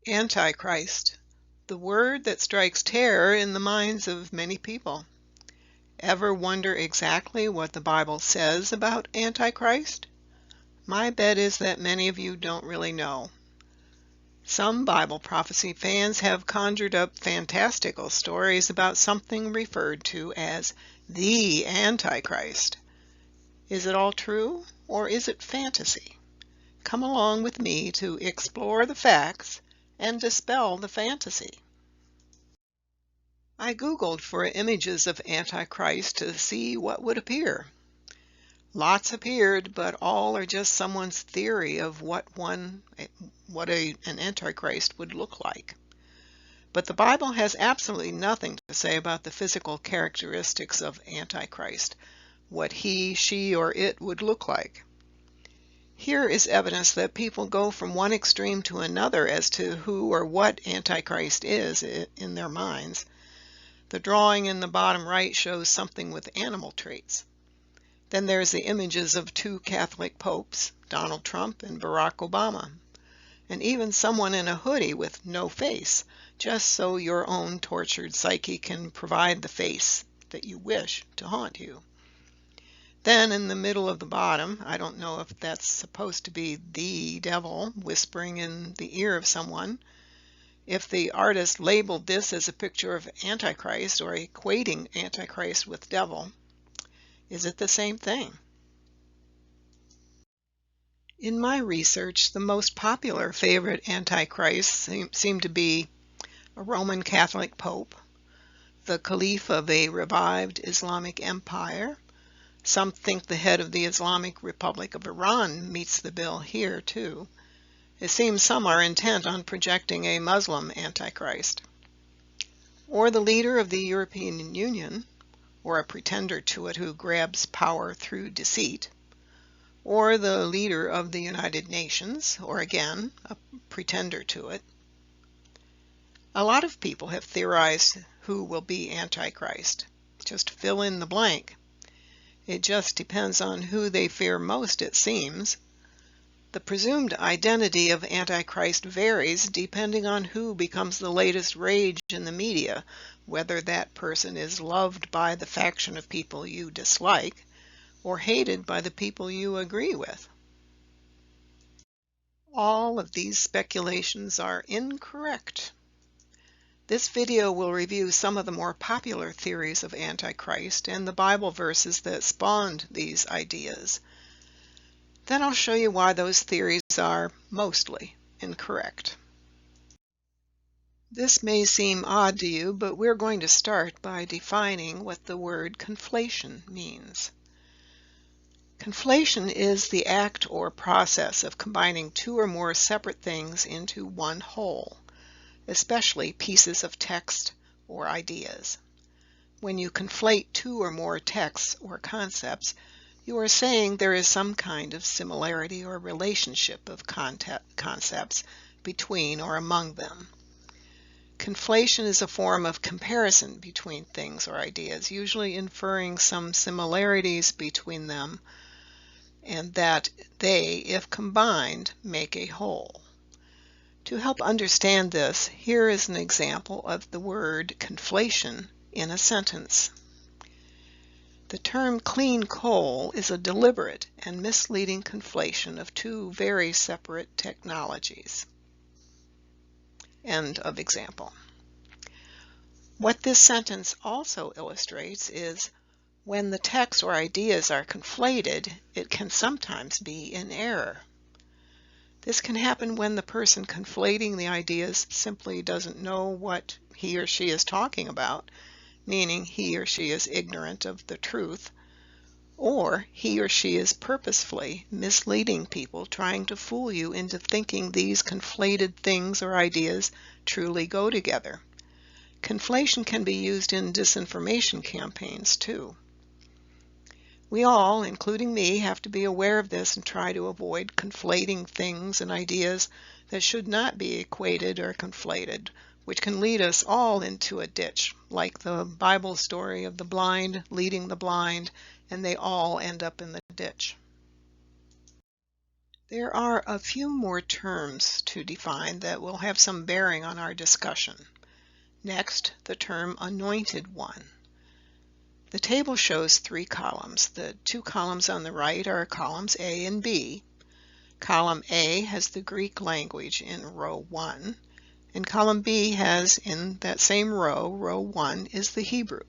Antichrist, the word that strikes terror in the minds of many people. Ever wonder exactly what the Bible says about Antichrist? My bet is that many of you don't really know. Some Bible prophecy fans have conjured up fantastical stories about something referred to as the Antichrist. Is it all true, or is it fantasy? Come along with me to explore the facts and dispel the fantasy. I Googled for images of Antichrist to see what would appear. Lots appeared, but all are just someone's theory of what an Antichrist would look like. But the Bible has absolutely nothing to say about the physical characteristics of Antichrist, what he, she, or it would look like. Here is evidence that people go from one extreme to another as to who or what Antichrist is in their minds. The drawing in the bottom right shows something with animal traits. Then there's the images of two Catholic popes, Donald Trump and Barack Obama, and even someone in a hoodie with no face, just so your own tortured psyche can provide the face that you wish to haunt you. Then in the middle of the bottom, I don't know if that's supposed to be the devil whispering in the ear of someone. If the artist labeled this as a picture of Antichrist or equating Antichrist with devil, is it the same thing? In my research, the most popular favorite Antichrists seem to be a Roman Catholic Pope, the Caliph of a revived Islamic empire. Some think the head of the Islamic Republic of Iran meets the bill here, too. It seems some are intent on projecting a Muslim Antichrist. Or the leader of the European Union, or a pretender to it who grabs power through deceit. Or the leader of the United Nations, or again, a pretender to it. A lot of people have theorized who will be Antichrist. Just fill in the blank. It just depends on who they fear most, it seems. The presumed identity of Antichrist varies depending on who becomes the latest rage in the media, whether that person is loved by the faction of people you dislike or hated by the people you agree with. All of these speculations are incorrect. This video will review some of the more popular theories of Antichrist and the Bible verses that spawned these ideas. Then I'll show you why those theories are mostly incorrect. This may seem odd to you, but we're going to start by defining what the word conflation means. Conflation is the act or process of combining two or more separate things into one whole, especially pieces of text or ideas. When you conflate two or more texts or concepts, you are saying there is some kind of similarity or relationship of concepts between or among them. Conflation is a form of comparison between things or ideas, usually inferring some similarities between them and that they, if combined, make a whole. To help understand this, here is an example of the word conflation in a sentence. The term clean coal is a deliberate and misleading conflation of two very separate technologies. End of example. What this sentence also illustrates is when the text or ideas are conflated, it can sometimes be in error. This can happen when the person conflating the ideas simply doesn't know what he or she is talking about, meaning he or she is ignorant of the truth, or he or she is purposefully misleading people, trying to fool you into thinking these conflated things or ideas truly go together. Conflation can be used in disinformation campaigns too. We all, including me, have to be aware of this and try to avoid conflating things and ideas that should not be equated or conflated, which can lead us all into a ditch, like the Bible story of the blind leading the blind, and they all end up in the ditch. There are a few more terms to define that will have some bearing on our discussion. Next, the term anointed one. The table shows 3 columns. The 2 columns on the right are columns A and B. Column A has the Greek language in row 1, and column B has, in that same row, row 1, is the Hebrew.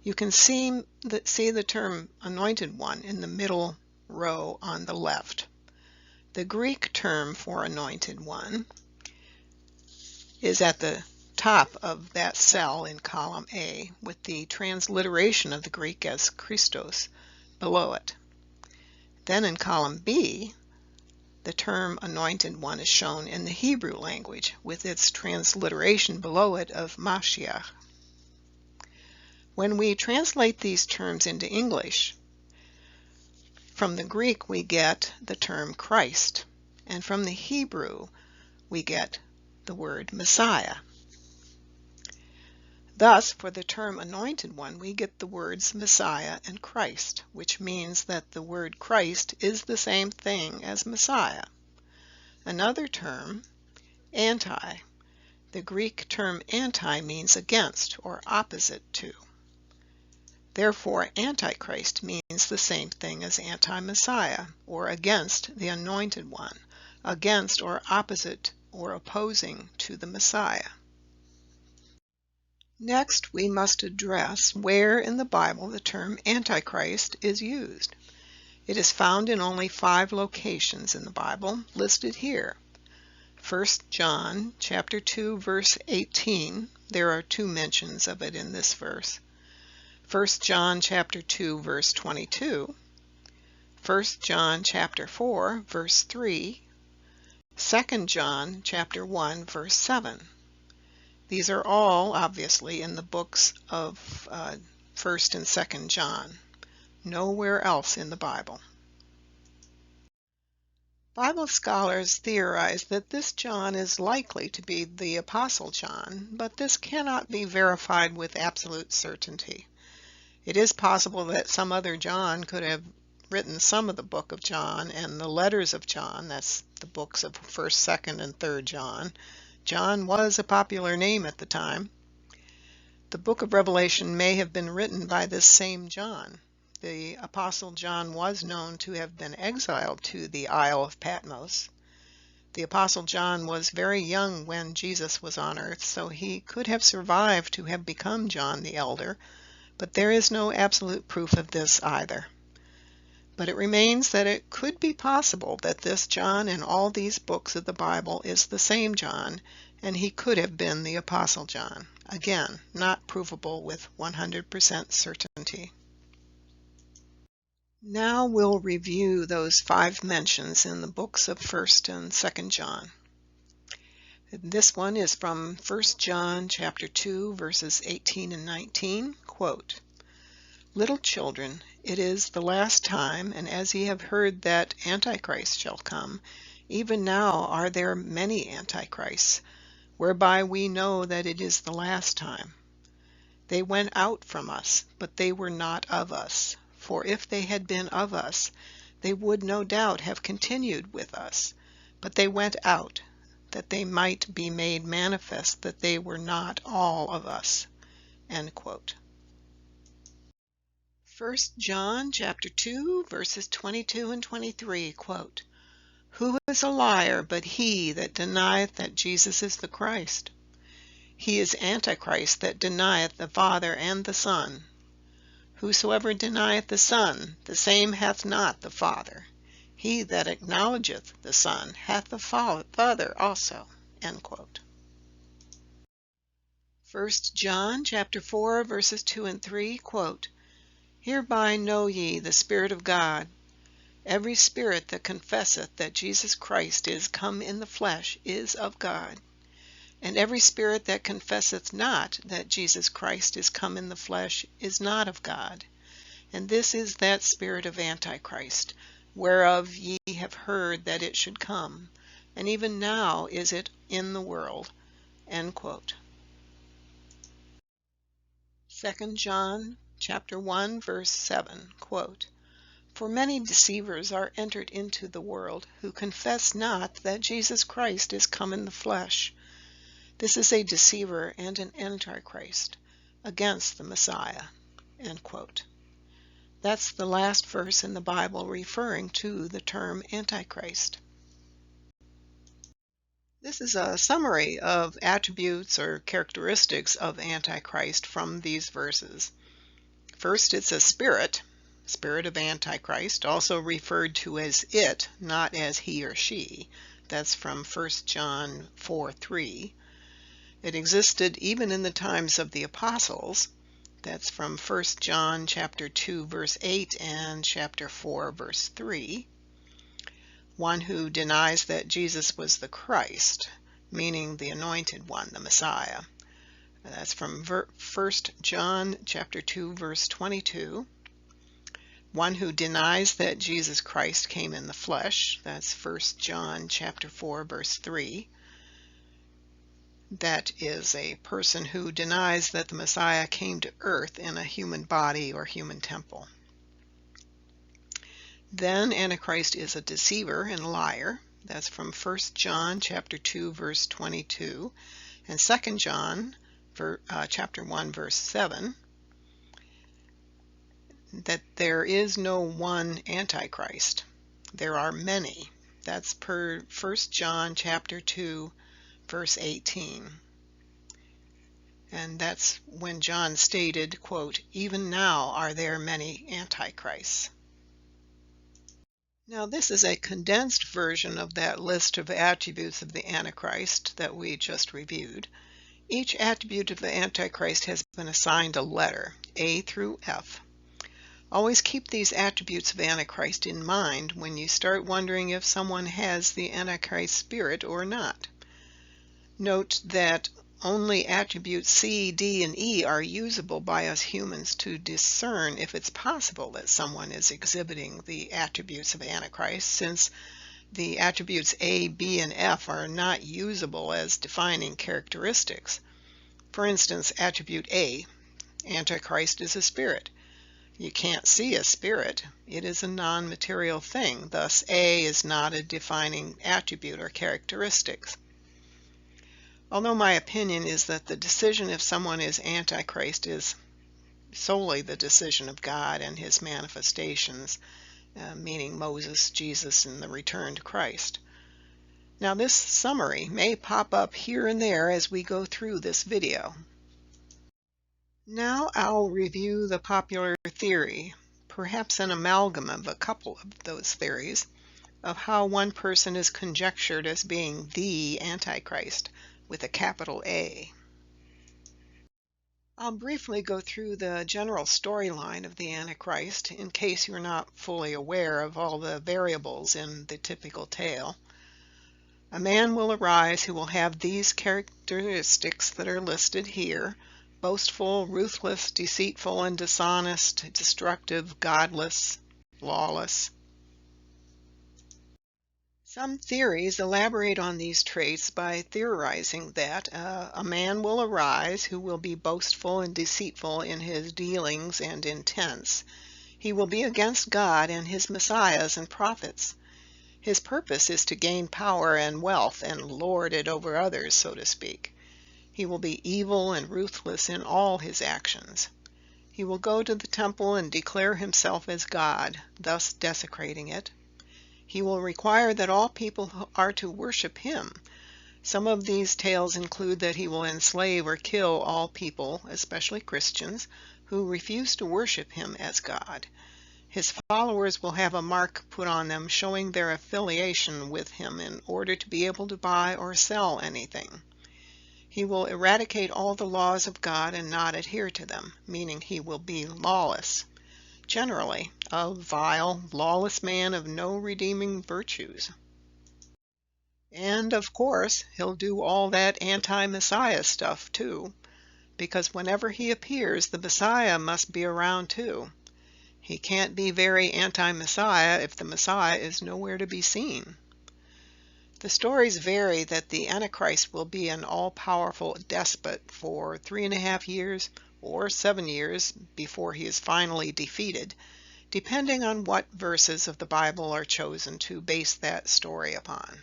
You can see the term anointed one in the middle row on the left. The Greek term for anointed one is at the top of that cell in column A, with the transliteration of the Greek as Christos below it. Then in column B, the term anointed one is shown in the Hebrew language, with its transliteration below it of Mashiach. When we translate these terms into English, from the Greek we get the term Christ, and from the Hebrew we get the word Messiah. Thus, for the term anointed one, we get the words Messiah and Christ, which means that the word Christ is the same thing as Messiah. Another term, anti. The Greek term anti means against or opposite to. Therefore, Antichrist means the same thing as anti-Messiah, or against the anointed one, against or opposite or opposing to the Messiah. Next, we must address where in the Bible the term Antichrist is used. It is found in only 5 locations in the Bible, listed here. 1 John chapter 2, verse 18. There are 2 mentions of it in this verse. 1 John chapter 2, verse 22. 1 John chapter 4, verse 3. 2 John chapter 1, verse 7. These are all obviously in the books of 1st and 2nd John. Nowhere else in the Bible. Bible scholars theorize that this John is likely to be the Apostle John, but this cannot be verified with absolute certainty. It is possible that some other John could have written some of the book of John and the letters of John, that's the books of 1st, 2nd, and 3rd John. John was a popular name at the time. The book of Revelation may have been written by this same John. The Apostle John was known to have been exiled to the Isle of Patmos. The Apostle John was very young when Jesus was on earth, so he could have survived to have become John the Elder, but there is no absolute proof of this either. But it remains that it could be possible that this John in all these books of the Bible is the same John, and he could have been the Apostle John. Again, not provable with 100% certainty. Now we'll review those 5 mentions in the books of 1st and 2nd John. This one is from 1 John chapter 2, verses 18 and 19. Quote, "Little children, it is the last time, and as ye have heard that Antichrist shall come, even now are there many Antichrists, whereby we know that it is the last time. They went out from us, but they were not of us. For if they had been of us, they would no doubt have continued with us. But they went out, that they might be made manifest that they were not all of us." End quote. 1 John chapter 2, verses 22 and 23, quote, "Who is a liar but he that denieth that Jesus is the Christ? He is Antichrist that denieth the Father and the Son. Whosoever denieth the Son, the same hath not the Father. He that acknowledgeth the Son hath the Father also." End quote. 1 John chapter 4, verses 2 and 3, quote, "Hereby know ye the Spirit of God. Every spirit that confesseth that Jesus Christ is come in the flesh is of God. And every spirit that confesseth not that Jesus Christ is come in the flesh is not of God. And this is that spirit of Antichrist, whereof ye have heard that it should come, and even now is it in the world." End quote. 2 John chapter 1, verse 7, quote, For many deceivers are entered into the world, who confess not that Jesus Christ is come in the flesh. This is a deceiver and an Antichrist against the Messiah." End quote. That's the last verse in the Bible referring to the term Antichrist. This is a summary of attributes or characteristics of Antichrist from these verses. First, it's a spirit of Antichrist, also referred to as it, not as he or she. That's from 1 John 4:3. It existed even in the times of the apostles. That's from 1 John chapter 2 verse 8 and chapter 4 verse 3. One who denies that Jesus was the Christ, meaning the anointed one, the Messiah. That's from 1 John chapter 2 verse 22. One who denies that Jesus Christ came in the flesh. That's 1 John chapter 4 verse 3. That is a person who denies that the Messiah came to earth in a human body or human temple. Then Antichrist is a deceiver and liar. That's from 1 John chapter 2 verse 22 and 2 John chapter 1 verse 7. That there is no one Antichrist. There are many. That's per 1 John chapter 2 verse 18. And that's when John stated, quote, "Even now are there many antichrists." Now this is a condensed version of that list of attributes of the Antichrist that we just reviewed. Each attribute of the Antichrist has been assigned a letter, A through F. Always keep these attributes of Antichrist in mind when you start wondering if someone has the Antichrist spirit or not. Note that only attributes C, D, and E are usable by us humans to discern if it's possible that someone is exhibiting the attributes of Antichrist, since the attributes A, B, and F are not usable as defining characteristics. For instance, attribute A, Antichrist is a spirit. You can't see a spirit. It is a non-material thing. Thus, A is not a defining attribute or characteristic. Although my opinion is that the decision if someone is Antichrist is solely the decision of God and his manifestations, meaning Moses, Jesus, and the returned Christ. Now this summary may pop up here and there as we go through this video. Now I'll review the popular theory, perhaps an amalgam of a couple of those theories, of how one person is conjectured as being the Antichrist, with a capital A. I'll briefly go through the general storyline of the Antichrist in case you're not fully aware of all the variables in the typical tale. A man will arise who will have these characteristics that are listed here: boastful, ruthless, deceitful, and dishonest, destructive, godless, lawless. Some theories elaborate on these traits by theorizing that a man will arise who will be boastful and deceitful in his dealings and intents. He will be against God and his messiahs and prophets. His purpose is to gain power and wealth and lord it over others, so to speak. He will be evil and ruthless in all his actions. He will go to the temple and declare himself as God, thus desecrating it. He will require that all people are to worship him. Some of these tales include that he will enslave or kill all people, especially Christians, who refuse to worship him as God. His followers will have a mark put on them showing their affiliation with him in order to be able to buy or sell anything. He will eradicate all the laws of God and not adhere to them, meaning he will be lawless. Generally, a vile, lawless man of no redeeming virtues. And, of course, he'll do all that anti-Messiah stuff, too, because whenever he appears, the Messiah must be around, too. He can't be very anti-Messiah if the Messiah is nowhere to be seen. The stories vary that the Antichrist will be an all-powerful despot for 3.5 years or 7 years before he is finally defeated, depending on what verses of the Bible are chosen to base that story upon.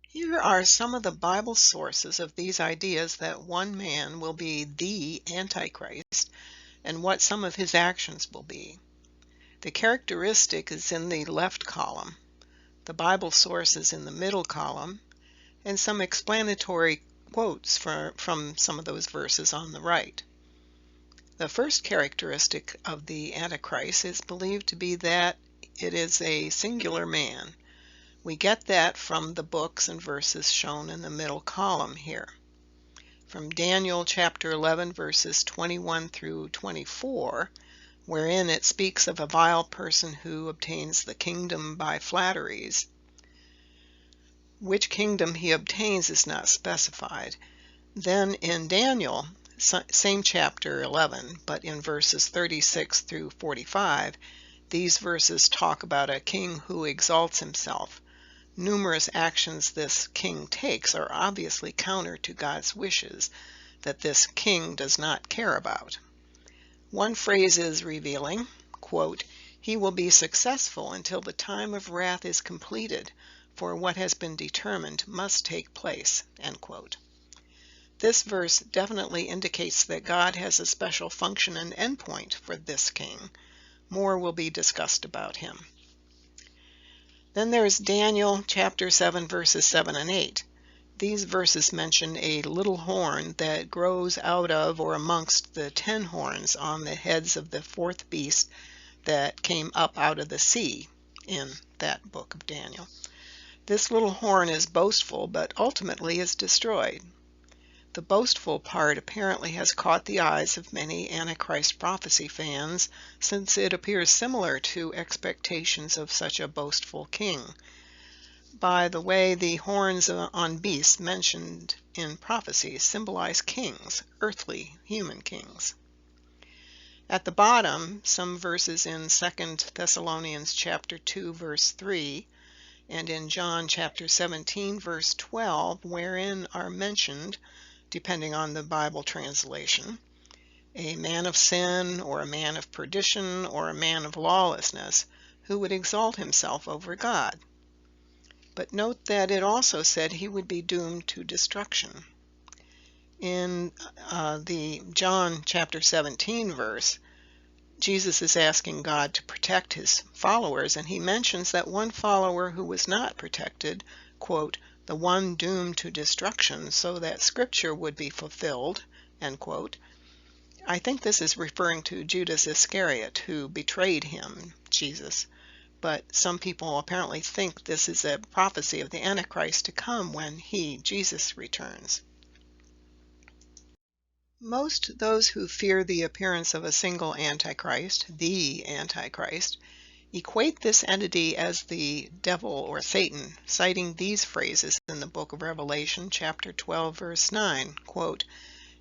Here are some of the Bible sources of these ideas that one man will be the Antichrist and what some of his actions will be. The characteristic is in the left column, the Bible source is in the middle column, and some explanatory quotes from some of those verses on the right. The first characteristic of the Antichrist is believed to be that it is a singular man. We get that from the books and verses shown in the middle column here. From Daniel chapter 11 verses 21 through 24, wherein it speaks of a vile person who obtains the kingdom by flatteries. Which kingdom he obtains is not specified. Then in Daniel, same chapter 11, but in verses 36 through 45, these verses talk about a king who exalts himself. Numerous actions this king takes are obviously counter to God's wishes that this king does not care about. One phrase is revealing, quote, "He will be successful until the time of wrath is completed, for what has been determined must take place," end quote. This verse definitely indicates that God has a special function and endpoint for this king. More will be discussed about him. Then there's Daniel chapter 7 verses 7 and 8. These verses mention a little horn that grows out of or amongst the 10 horns on the heads of the fourth beast that came up out of the sea in that book of Daniel. This little horn is boastful, but ultimately is destroyed. The boastful part apparently has caught the eyes of many Antichrist prophecy fans, since it appears similar to expectations of such a boastful king. By the way, the horns on beasts mentioned in prophecy symbolize kings, earthly human kings. At the bottom, some verses in 2 Thessalonians chapter 2 verse 3 and in John chapter 17 verse 12, wherein are mentioned, depending on the Bible translation, a man of sin or a man of perdition or a man of lawlessness who would exalt himself over God. But note that it also said he would be doomed to destruction. In the John chapter 17 verse, Jesus is asking God to protect his followers, and he mentions that one follower who was not protected, quote, "the one doomed to destruction, so that scripture would be fulfilled," end quote. I think this is referring to Judas Iscariot, who betrayed him, Jesus. But some people apparently think this is a prophecy of the Antichrist to come when he, Jesus, returns. Most those who fear the appearance of a single Antichrist, the Antichrist, equate this entity as the devil or Satan, citing these phrases in the book of Revelation, chapter 12, verse 9, quote,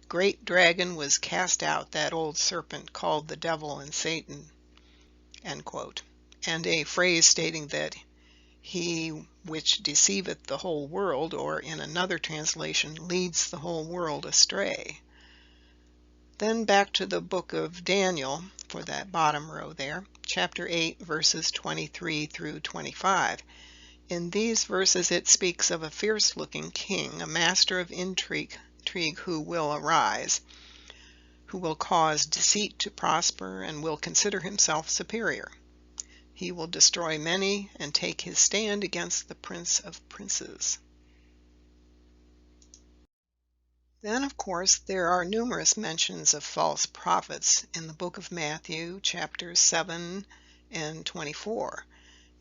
"Great dragon was cast out, that old serpent called the devil and Satan," end quote, and a phrase stating that he which deceiveth the whole world, or in another translation, leads the whole world astray. Then back to the book of Daniel, for that bottom row there, chapter 8, verses 23 through 25. In these verses it speaks of a fierce-looking king, a master of intrigue who will arise, who will cause deceit to prosper and will consider himself superior. He will destroy many and take his stand against the Prince of Princes. Then, of course, there are numerous mentions of false prophets in the book of Matthew, chapters 7 and 24.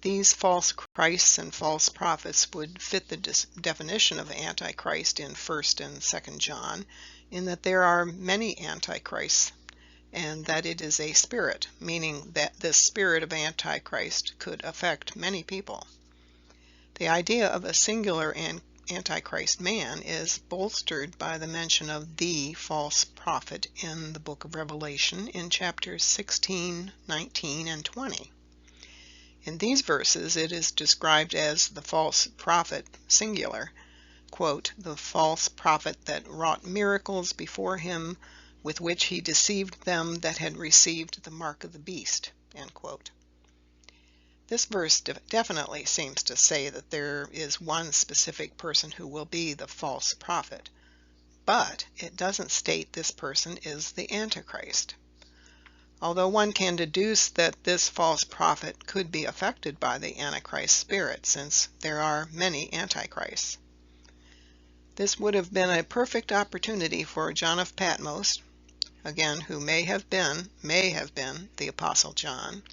These false Christs and false prophets would fit the definition of Antichrist in 1st and 2nd John, in that there are many Antichrists, and that it is a spirit, meaning that this spirit of Antichrist could affect many people. The idea of a singular Antichrist man is bolstered by the mention of the false prophet in the book of Revelation in chapters 16, 19, and 20. In these verses it is described as the false prophet, singular, quote, "the false prophet that wrought miracles before him with which he deceived them that had received the mark of the beast." End quote. This verse definitely seems to say that there is one specific person who will be the false prophet, but it doesn't state this person is the Antichrist. Although one can deduce that this false prophet could be affected by the Antichrist spirit, since there are many Antichrists. This would have been a perfect opportunity for John of Patmos, again, who may have been the Apostle John,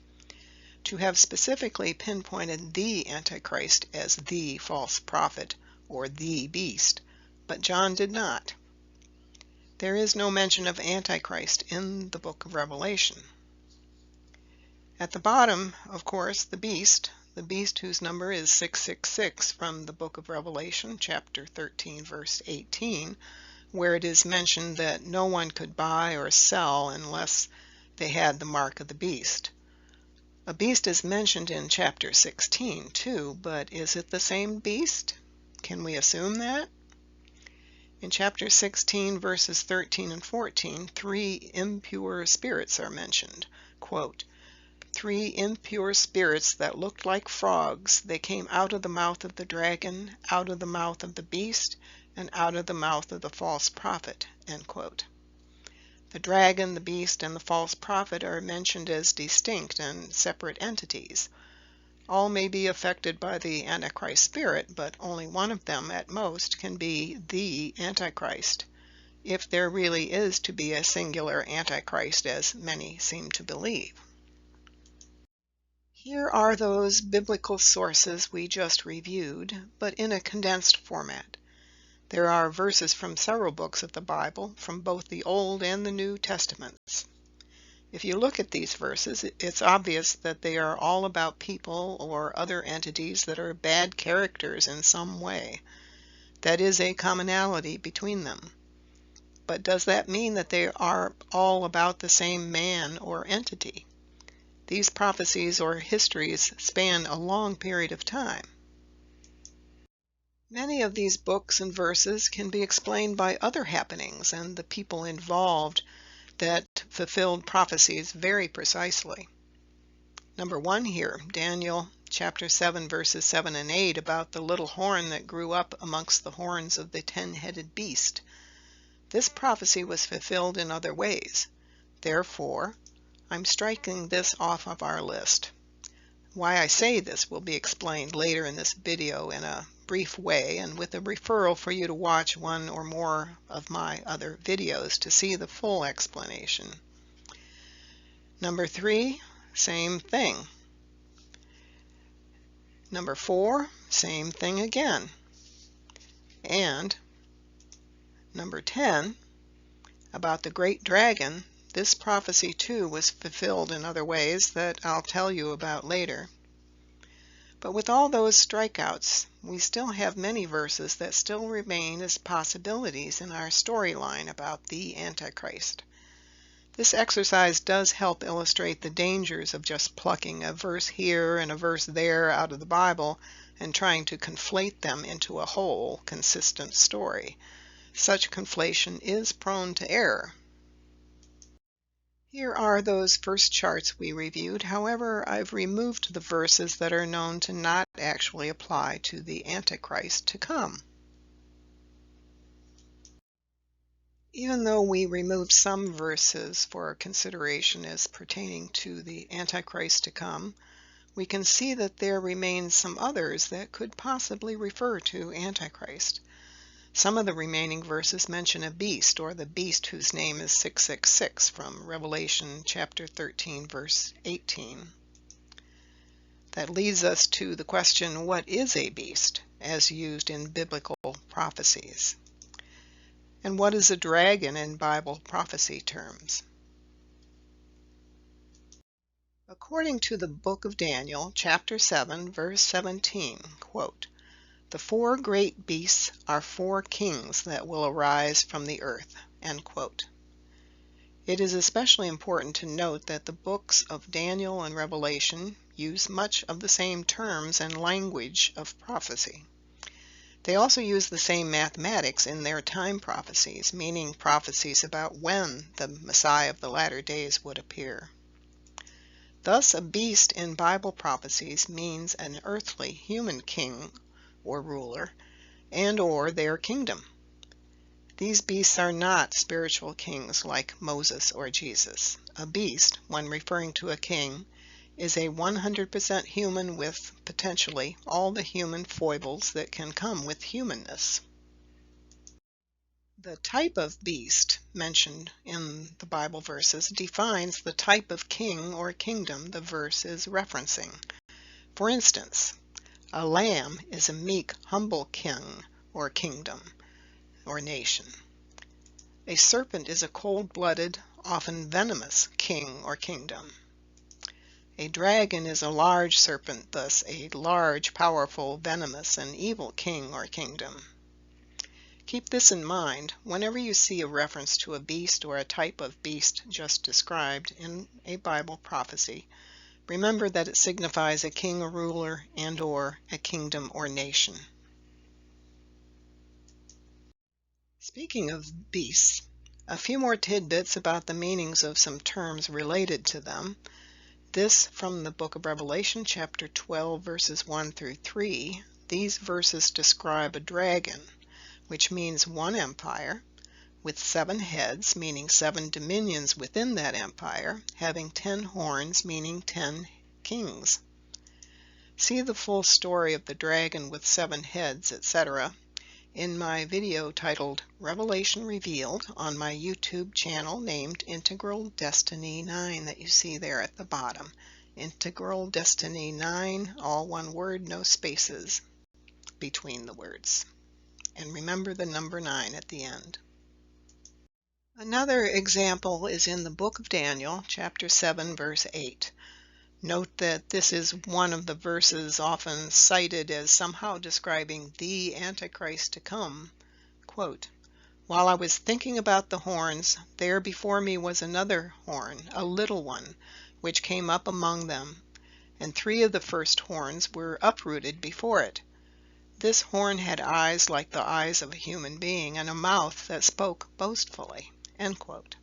to have specifically pinpointed the Antichrist as the false prophet or the beast, but John did not. There is no mention of Antichrist in the book of Revelation. At the bottom, of course, the beast whose number is 666 from the book of Revelation, chapter 13, verse 18, where it is mentioned that no one could buy or sell unless they had the mark of the beast. A beast is mentioned in chapter 16 too, but is it the same beast? Can we assume that? In chapter 16, verses 13 and 14, 3 impure spirits are mentioned. Quote, "3 impure spirits that looked like frogs, they came out of the mouth of the dragon, out of the mouth of the beast, and out of the mouth of the false prophet." End quote. The dragon, the beast, and the false prophet are mentioned as distinct and separate entities. All may be affected by the Antichrist spirit, but only one of them at most can be the Antichrist, if there really is to be a singular Antichrist, as many seem to believe. Here are those biblical sources we just reviewed, but in a condensed format. There are verses from several books of the Bible, from both the Old and the New Testaments. If you look at these verses, it's obvious that they are all about people or other entities that are bad characters in some way. That is a commonality between them. But does that mean that they are all about the same man or entity? These prophecies or histories span a long period of time. Many of these books and verses can be explained by other happenings and the people involved that fulfilled prophecies very precisely. Number 1 here, Daniel chapter 7, verses 7 and 8, about the little horn that grew up amongst the horns of the 10-headed beast. This prophecy was fulfilled in other ways. Therefore, I'm striking this off of our list. Why I say this will be explained later in this video in a brief way, and with a referral for you to watch one or more of my other videos to see the full explanation. Number 3, same thing. Number 4, same thing again. And number 10, about the great dragon, this prophecy too was fulfilled in other ways that I'll tell you about later. But with all those strikeouts, we still have many verses that still remain as possibilities in our storyline about the Antichrist. This exercise does help illustrate the dangers of just plucking a verse here and a verse there out of the Bible and trying to conflate them into a whole, consistent story. Such conflation is prone to error. Here are those first charts we reviewed. However, I've removed the verses that are known to not actually apply to the Antichrist to come. Even though we removed some verses for consideration as pertaining to the Antichrist to come, we can see that there remain some others that could possibly refer to Antichrist. Some of the remaining verses mention a beast, or the beast whose name is 666 from Revelation chapter 13, verse 18. That leads us to the question, what is a beast, as used in biblical prophecies? And what is a dragon in Bible prophecy terms? According to the book of Daniel, chapter 7, verse 17, quote, "The 4 great beasts are 4 kings that will arise from the earth." End quote. It is especially important to note that the books of Daniel and Revelation use much of the same terms and language of prophecy. They also use the same mathematics in their time prophecies, meaning prophecies about when the Messiah of the latter days would appear. Thus, a beast in Bible prophecies means an earthly human king or ruler and or their kingdom. These beasts are not spiritual kings like Moses or Jesus. A beast, when referring to a king, is a 100% human with potentially all the human foibles that can come with humanness. The type of beast mentioned in the Bible verses defines the type of king or kingdom the verse is referencing. For instance, a lamb is a meek, humble king or kingdom or nation. A serpent is a cold-blooded, often venomous king or kingdom. A dragon is a large serpent, thus a large, powerful, venomous, and evil king or kingdom. Keep this in mind whenever you see a reference to a beast or a type of beast just described in a Bible prophecy. Remember that it signifies a king or ruler and or a kingdom or nation. Speaking of beasts, a few more tidbits about the meanings of some terms related to them. This from the book of Revelation, chapter 12, verses 1 through 3. These verses describe a dragon, which means one empire, with 7 heads, meaning 7 dominions within that empire, having 10 horns, meaning 10 kings. See the full story of the dragon with 7 heads, etc., in my video titled Revelation Revealed on my YouTube channel named Integral Destiny 9 that you see there at the bottom. Integral Destiny 9, all one word, no spaces between the words. And remember the number 9 at the end. Another example is in the book of Daniel, chapter 7, verse 8. Note that this is one of the verses often cited as somehow describing the Antichrist to come. Quote, "While I was thinking about the horns, there before me was another horn, a little one, which came up among them, and 3 of the first horns were uprooted before it. This horn had eyes like the eyes of a human being, and a mouth that spoke boastfully." End quote.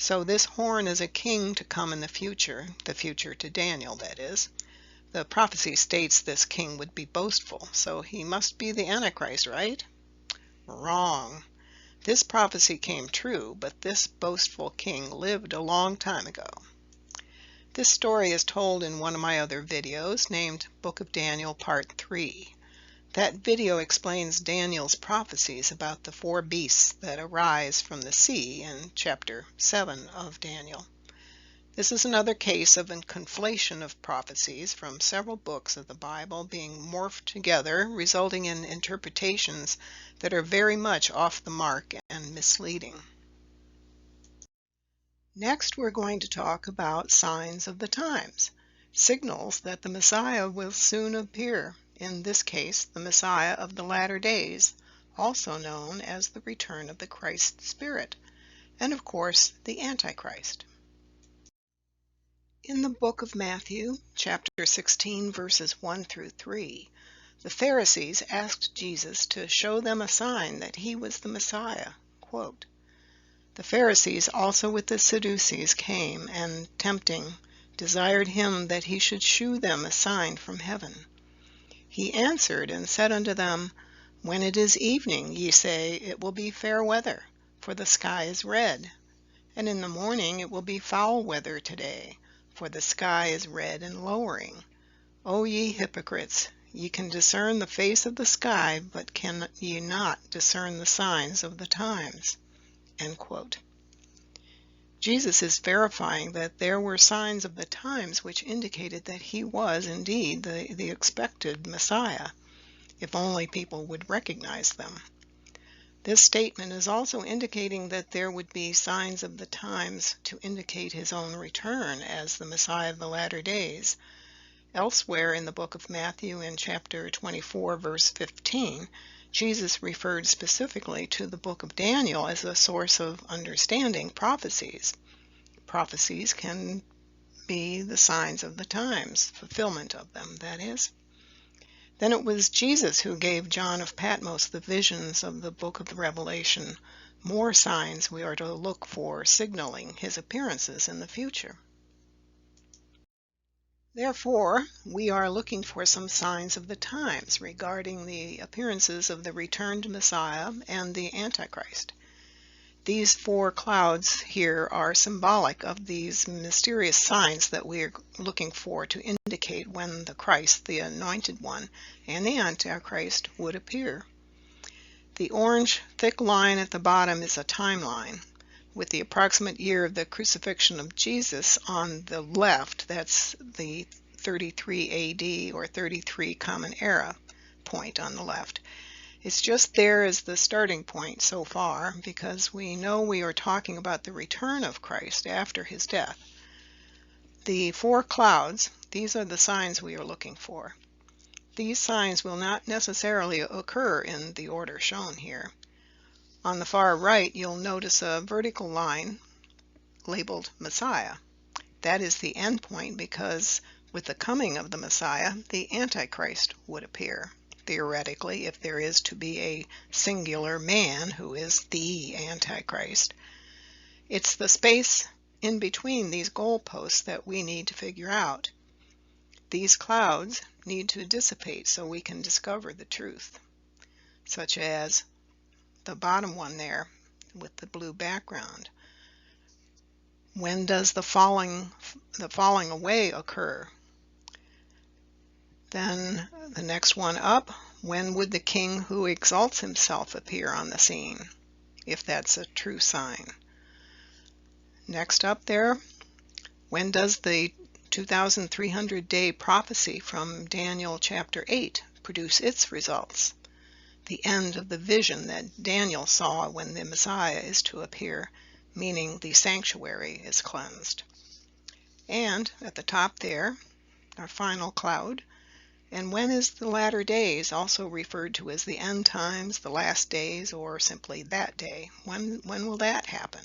So this horn is a king to come in the future to Daniel, that is. The prophecy states this king would be boastful, so he must be the Antichrist, right? Wrong. This prophecy came true, but this boastful king lived a long time ago. This story is told in one of my other videos named Book of Daniel Part 3. That video explains Daniel's prophecies about the 4 beasts that arise from the sea in chapter 7 of Daniel. This is another case of a conflation of prophecies from several books of the Bible being morphed together, resulting in interpretations that are very much off the mark and misleading. Next, we're going to talk about signs of the times, signals that the Messiah will soon appear. In this case, the Messiah of the latter days, also known as the return of the Christ Spirit, and of course, the Antichrist. In the book of Matthew, chapter 16, verses 1 through 3, the Pharisees asked Jesus to show them a sign that he was the Messiah. Quote, "The Pharisees also with the Sadducees came, and tempting, desired him that he should shew them a sign from heaven. He answered and said unto them, When it is evening, ye say, It will be fair weather, for the sky is red. And in the morning it will be foul weather today, for the sky is red and lowering. O ye hypocrites, ye can discern the face of the sky, but can ye not discern the signs of the times?" End quote. Jesus is verifying that there were signs of the times which indicated that he was indeed the expected Messiah, if only people would recognize them. This statement is also indicating that there would be signs of the times to indicate his own return as the Messiah of the latter days. Elsewhere in the book of Matthew in chapter 24, verse 15, Jesus referred specifically to the book of Daniel as a source of understanding prophecies. Prophecies can be the signs of the times, fulfillment of them, that is. Then it was Jesus who gave John of Patmos the visions of the book of the Revelation, more signs we are to look for, signaling his appearances in the future. Therefore, we are looking for some signs of the times regarding the appearances of the returned Messiah and the Antichrist. These 4 clouds here are symbolic of these mysterious signs that we are looking for to indicate when the Christ, the Anointed One, and the Antichrist would appear. The orange thick line at the bottom is a timeline, with the approximate year of the crucifixion of Jesus on the left. That's the 33 AD or 33 Common Era point on the left. It's just there as the starting point so far, because we know we are talking about the return of Christ after his death. The 4 clouds, these are the signs we are looking for. These signs will not necessarily occur in the order shown here. On the far right, you'll notice a vertical line labeled Messiah. That is the end point, because with the coming of the Messiah, the Antichrist would appear. Theoretically, if there is to be a singular man who is the Antichrist. It's the space in between these goalposts that we need to figure out. These clouds need to dissipate so we can discover the truth, such as the bottom one there with the blue background. When does the falling away occur? Then the next one up, when would the king who exalts himself appear on the scene, if that's a true sign? Next up there, when does the 2,300-day prophecy from Daniel chapter 8 produce its results? The end of the vision that Daniel saw when the Messiah is to appear, meaning the sanctuary is cleansed. And at the top there, our final cloud, and when is the latter days, also referred to as the end times, the last days, or simply that day? When will that happen?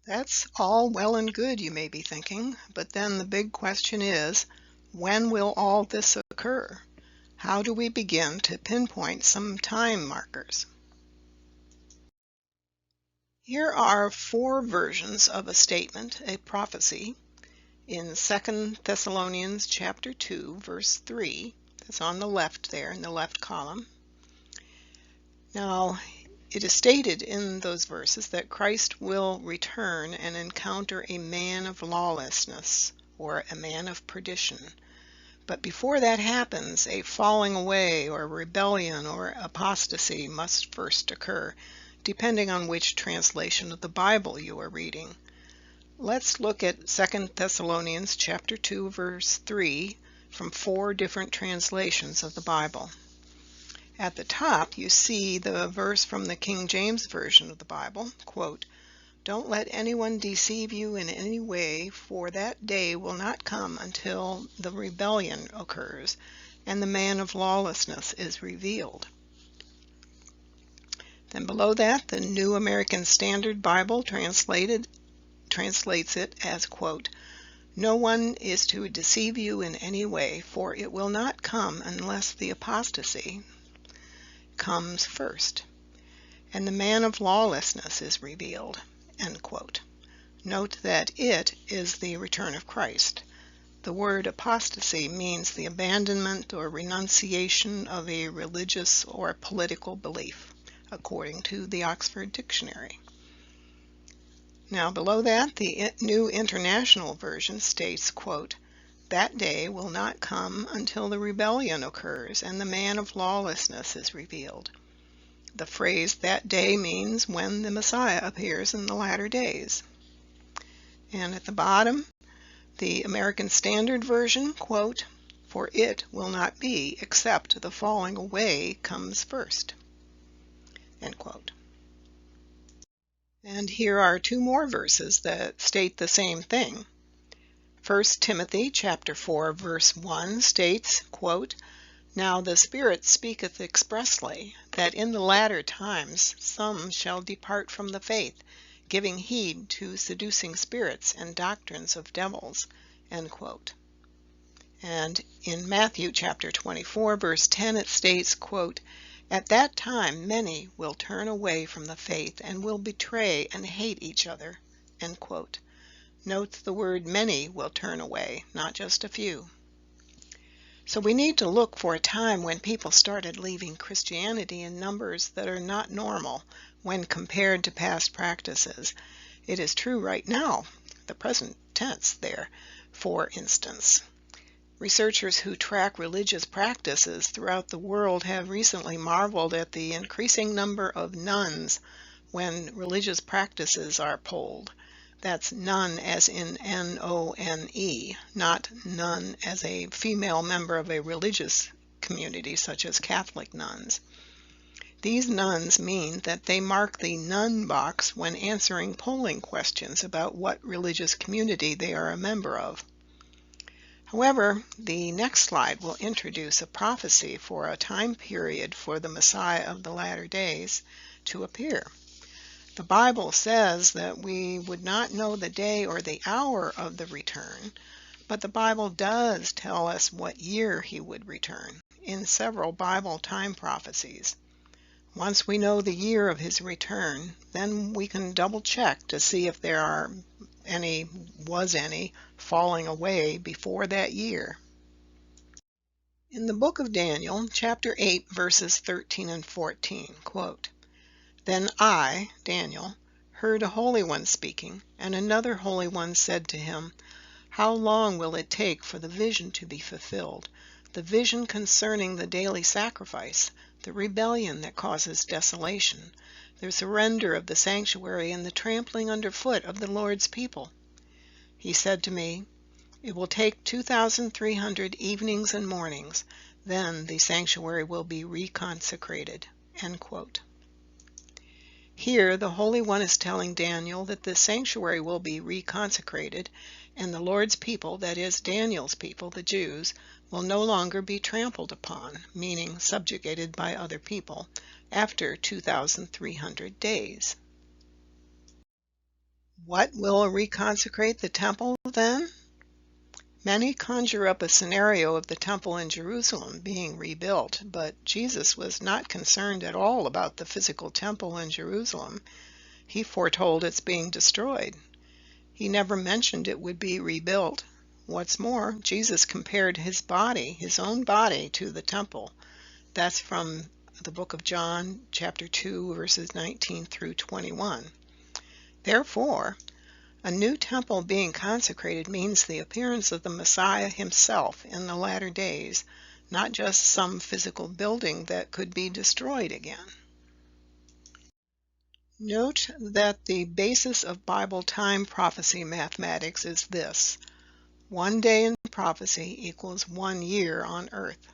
That's all well and good, you may be thinking, but then the big question is, when will all this occur? How do we begin to pinpoint some time markers? Here are 4 versions of a statement, a prophecy, in 2 Thessalonians chapter 2, verse 3. That's on the left there, in the left column. Now, it is stated in those verses that Christ will return and encounter a man of lawlessness, or a man of perdition. But before that happens, a falling away or rebellion or apostasy must first occur, depending on which translation of the Bible you are reading. Let's look at 2 Thessalonians chapter 2, verse 3 from 4 different translations of the Bible. At the top, you see the verse from the King James Version of the Bible, quote, "Don't let anyone deceive you in any way, for that day will not come until the rebellion occurs, and the man of lawlessness is revealed." Then below that, the New American Standard Bible translates it as, quote, "No one is to deceive you in any way, for it will not come unless the apostasy comes first, and the man of lawlessness is revealed," end quote. Note that it is the return of Christ. The word apostasy means the abandonment or renunciation of a religious or political belief, according to the Oxford Dictionary. Now below that, the New International Version states, quote, "That day will not come until the rebellion occurs and the man of lawlessness is revealed." The phrase "that day" means when the Messiah appears in the latter days. And at the bottom, the American Standard Version, quote, "For it will not be except the falling away comes first," end quote. And here are 2 more verses that state the same thing. 1 Timothy chapter 4, verse 1 states, quote, "Now the Spirit speaketh expressly, that in the latter times some shall depart from the faith, giving heed to seducing spirits and doctrines of devils," end quote. And in Matthew chapter 24, verse 10, it states, quote, "At that time many will turn away from the faith and will betray and hate each other." End quote. Note the word many will turn away, not just a few. So we need to look for a time when people started leaving Christianity in numbers that are not normal when compared to past practices. It is true right now, the present tense there, for instance. Researchers who track religious practices throughout the world have recently marveled at the increasing number of nuns when religious practices are polled. That's nun as in N-O-N-E, not nun as a female member of a religious community such as Catholic nuns. These nuns mean that they mark the nun box when answering polling questions about what religious community they are a member of. However, the next slide will introduce a prophecy for a time period for the Messiah of the latter days to appear. The Bible says that we would not know the day or the hour of the return, but the Bible does tell us what year he would return in several Bible time prophecies. Once we know the year of his return, then we can double check to see if there was any falling away before that year. In the book of Daniel, chapter 8, verses 13 and 14, quote, "Then I, Daniel, heard a holy one speaking, and another holy one said to him, How long will it take for the vision to be fulfilled, the vision concerning the daily sacrifice, the rebellion that causes desolation, the surrender of the sanctuary, and the trampling underfoot of the Lord's people? He said to me, It will take 2,300 evenings and mornings, then the sanctuary will be reconsecrated." End quote. Here the Holy One is telling Daniel that the sanctuary will be reconsecrated, and the Lord's people, that is Daniel's people, the Jews, will no longer be trampled upon, meaning subjugated by other people, after 2,300 days. What will reconsecrate the temple then? Many conjure up a scenario of the temple in Jerusalem being rebuilt, but Jesus was not concerned at all about the physical temple in Jerusalem. He foretold its being destroyed. He never mentioned it would be rebuilt. What's more, Jesus compared his body, his own body, to the temple. That's from the book of John, chapter 2, verses 19 through 21. Therefore, a new temple being consecrated means the appearance of the Messiah himself in the latter days, not just some physical building that could be destroyed again. Note that the basis of Bible time prophecy mathematics is this: 1 day in prophecy equals 1 year on earth.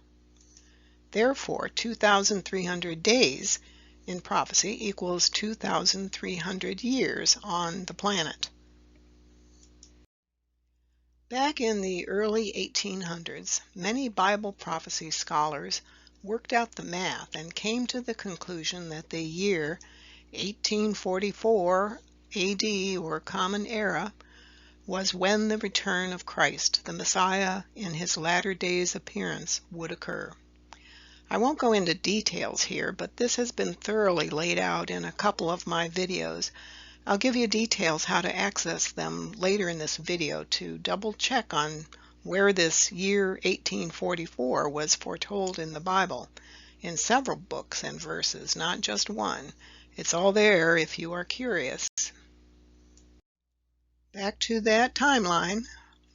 Therefore, 2,300 days in prophecy equals 2,300 years on the planet. Back in the early 1800s, many Bible prophecy scholars worked out the math and came to the conclusion that the year 1844 AD, or Common Era, was when the return of Christ, the Messiah, in his latter days appearance would occur. I won't go into details here, but this has been thoroughly laid out in a couple of my videos. I'll give you details how to access them later in this video to double check on where this year 1844 was foretold in the Bible, in several books and verses, not just one. It's all there if you are curious. Back to that timeline.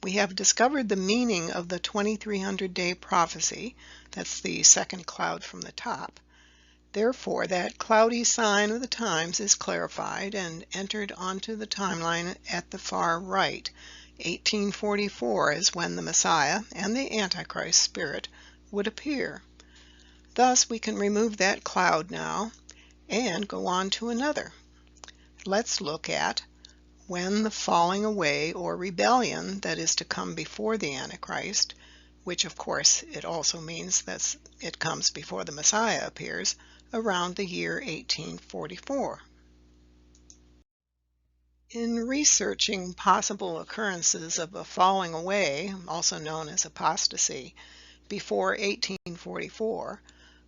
We have discovered the meaning of the 2300-day prophecy. That's the second cloud from the top. Therefore, that cloudy sign of the times is clarified and entered onto the timeline at the far right. 1844 is when the Messiah and the Antichrist spirit would appear. Thus, we can remove that cloud now and go on to another. Let's look at when the falling away or rebellion that is to come before the Antichrist, which of course it also means that it comes before the Messiah appears, around the year 1844. In researching possible occurrences of a falling away, also known as apostasy, before 1844,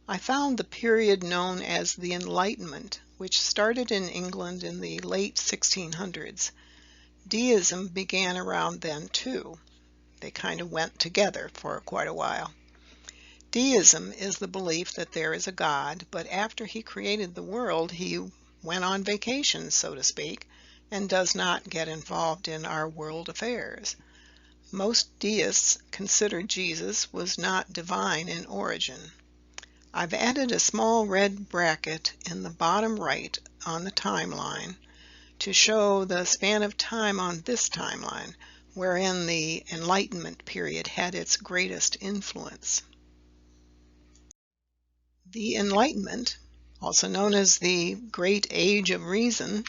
I found the period known as the Enlightenment, which started in England in the late 1600s. Deism began around then too. They kind of went together for quite a while. Deism is the belief that there is a God, but after he created the world, he went on vacation, so to speak, and does not get involved in our world affairs. Most deists consider Jesus was not divine in origin. I've added a small red bracket in the bottom right on the timeline to show the span of time on this timeline, wherein the Enlightenment period had its greatest influence. The Enlightenment, also known as the Great Age of Reason,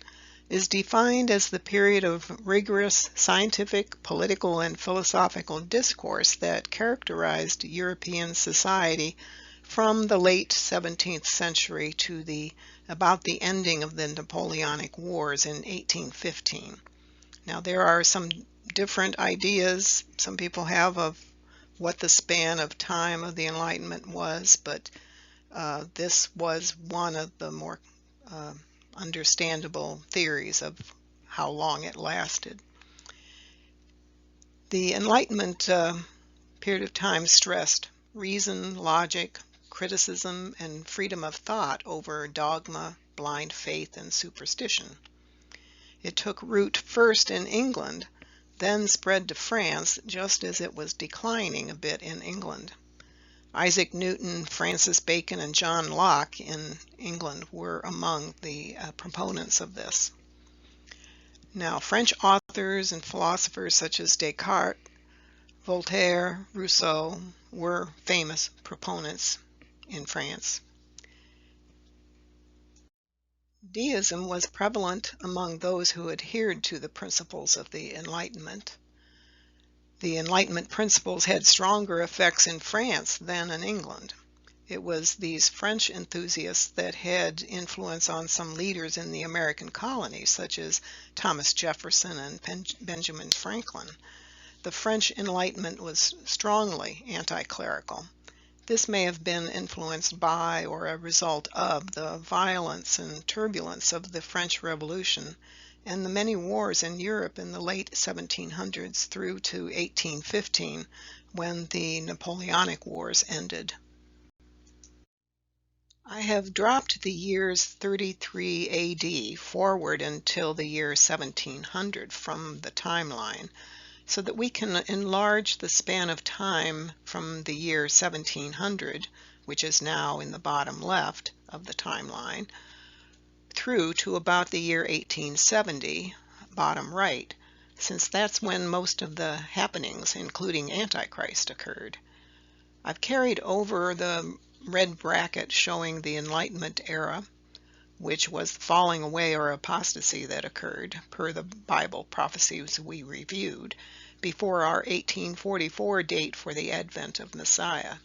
is defined as the period of rigorous scientific, political, and philosophical discourse that characterized European society from the late 17th century to about the ending of the Napoleonic Wars in 1815. Now, there are some different ideas some people have of what the span of time of the Enlightenment was, but this was one of the more understandable theories of how long it lasted. The Enlightenment period of time stressed reason, logic, criticism, and freedom of thought over dogma, blind faith, and superstition. It took root first in England, then spread to France just as it was declining a bit in England. Isaac Newton, Francis Bacon, and John Locke in England were among the proponents of this. Now, French authors and philosophers such as Descartes, Voltaire, Rousseau were famous proponents in France. Deism was prevalent among those who adhered to the principles of the Enlightenment. The Enlightenment principles had stronger effects in France than in England. It was these French enthusiasts that had influence on some leaders in the American colonies, such as Thomas Jefferson and Benjamin Franklin. The French Enlightenment was strongly anti-clerical. This may have been influenced by or a result of the violence and turbulence of the French Revolution and the many wars in Europe in the late 1700s through to 1815, when the Napoleonic Wars ended. I have dropped the years 33 AD forward until the year 1700 from the timeline, so that we can enlarge the span of time from the year 1700, which is now in the bottom left of the timeline, through to about the year 1870, bottom right, since that's when most of the happenings, including Antichrist, occurred. I've carried over the red bracket showing the Enlightenment era, which was the falling away or apostasy that occurred, per the Bible prophecies we reviewed, before our 1844 date for the advent of Messiah.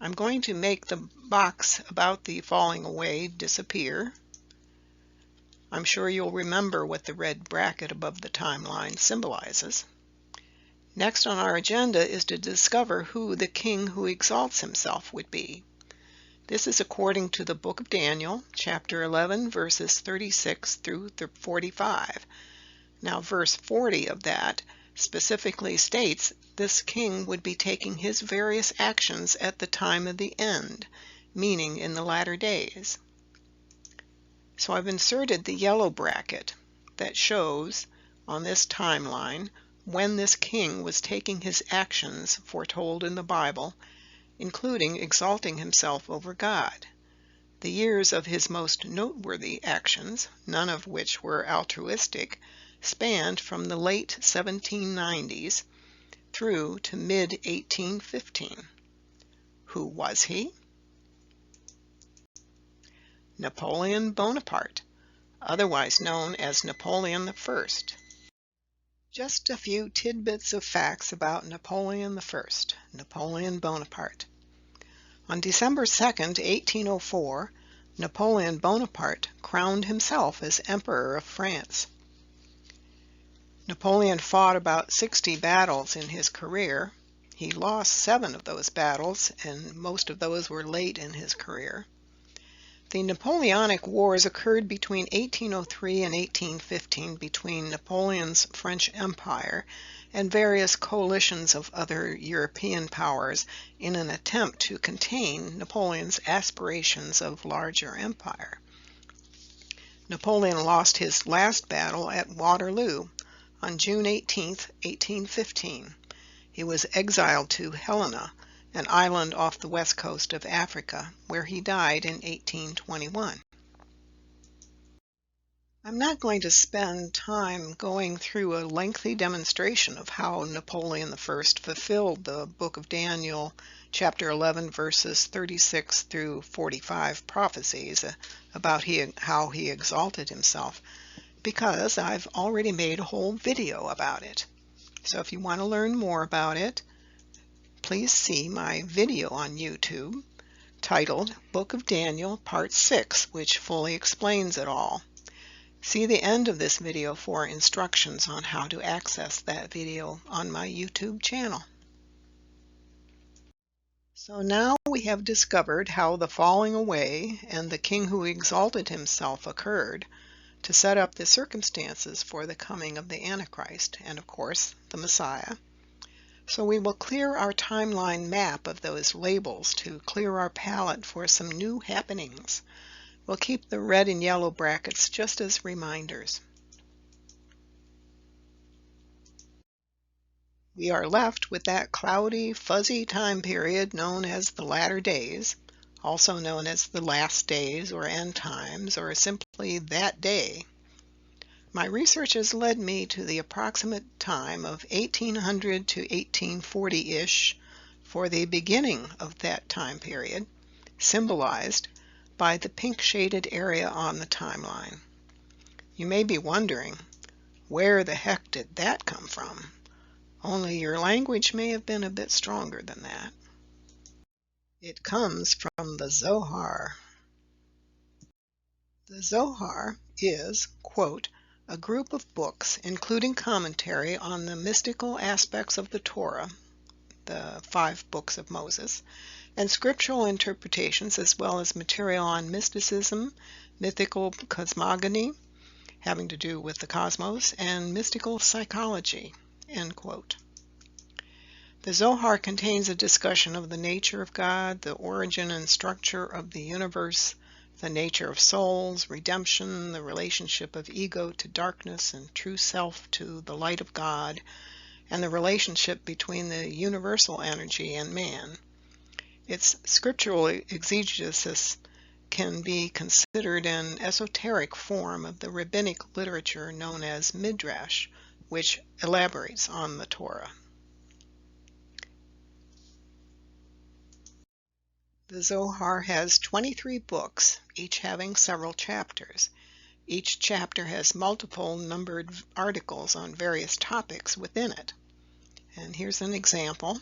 I'm going to make the box about the falling away disappear. I'm sure you'll remember what the red bracket above the timeline symbolizes. Next on our agenda is to discover who the king who exalts himself would be. This is according to the book of Daniel, chapter 11, verses 36 through 45. Now, verse 40 of that specifically states this king would be taking his various actions at the time of the end, meaning in the latter days. So I've inserted the yellow bracket that shows on this timeline when this king was taking his actions foretold in the Bible, including exalting himself over God. The years of his most noteworthy actions, none of which were altruistic, spanned from the late 1790s through to mid-1815. Who was he? Napoleon Bonaparte, otherwise known as Napoleon I. Just a few tidbits of facts about Napoleon I, Napoleon Bonaparte. On December 2nd, 1804, Napoleon Bonaparte crowned himself as Emperor of France. Napoleon fought about 60 battles in his career. He lost 7 of those battles, and most of those were late in his career. The Napoleonic Wars occurred between 1803 and 1815 between Napoleon's French Empire and various coalitions of other European powers in an attempt to contain Napoleon's aspirations of larger empire. Napoleon lost his last battle at Waterloo on June 18, 1815. He was exiled to Helena, an island off the west coast of Africa, where he died in 1821. I'm not going to spend time going through a lengthy demonstration of how Napoleon I fulfilled the book of Daniel, chapter 11, verses 36 through 45 prophecies about how he exalted himself, because I've already made a whole video about it. So if you want to learn more about it, please see my video on YouTube titled Book of Daniel Part 6, which fully explains it all. See the end of this video for instructions on how to access that video on my YouTube channel. So now we have discovered how the falling away and the king who exalted himself occurred to set up the circumstances for the coming of the Antichrist and, of course, the Messiah. So we will clear our timeline map of those labels to clear our palette for some new happenings. We'll keep the red and yellow brackets just as reminders. We are left with that cloudy, fuzzy time period known as the latter days, also known as the last days or end times, or simply that day. My research has led me to the approximate time of 1800 to 1840-ish for the beginning of that time period, symbolized by the pink shaded area on the timeline. You may be wondering, where the heck did that come from? Only your language may have been a bit stronger than that. It comes from the Zohar. The Zohar is, quote, a group of books including commentary on the mystical aspects of the Torah, the 5 books of Moses, and scriptural interpretations, as well as material on mysticism, mythical cosmogony, having to do with the cosmos, and mystical psychology, end quote. The Zohar contains a discussion of the nature of God, the origin and structure of the universe, the nature of souls, redemption, the relationship of ego to darkness and true self to the light of God, and the relationship between the universal energy and man. Its scriptural exegesis can be considered an esoteric form of the rabbinic literature known as Midrash, which elaborates on the Torah. The Zohar has 23 books, each having several chapters. Each chapter has multiple numbered articles on various topics within it. And here's an example.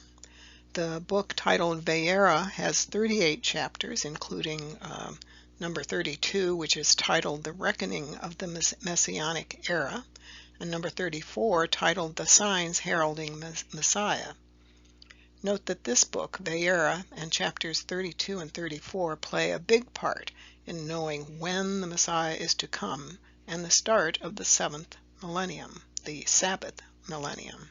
The book titled Vayera has 38 chapters, including number 32, which is titled The Reckoning of the Messianic Era, and number 34, titled The Signs Heralding Messiah. Note that this book, Vayera, and chapters 32 and 34 play a big part in knowing when the Messiah is to come and the start of the 7th millennium, the Sabbath millennium.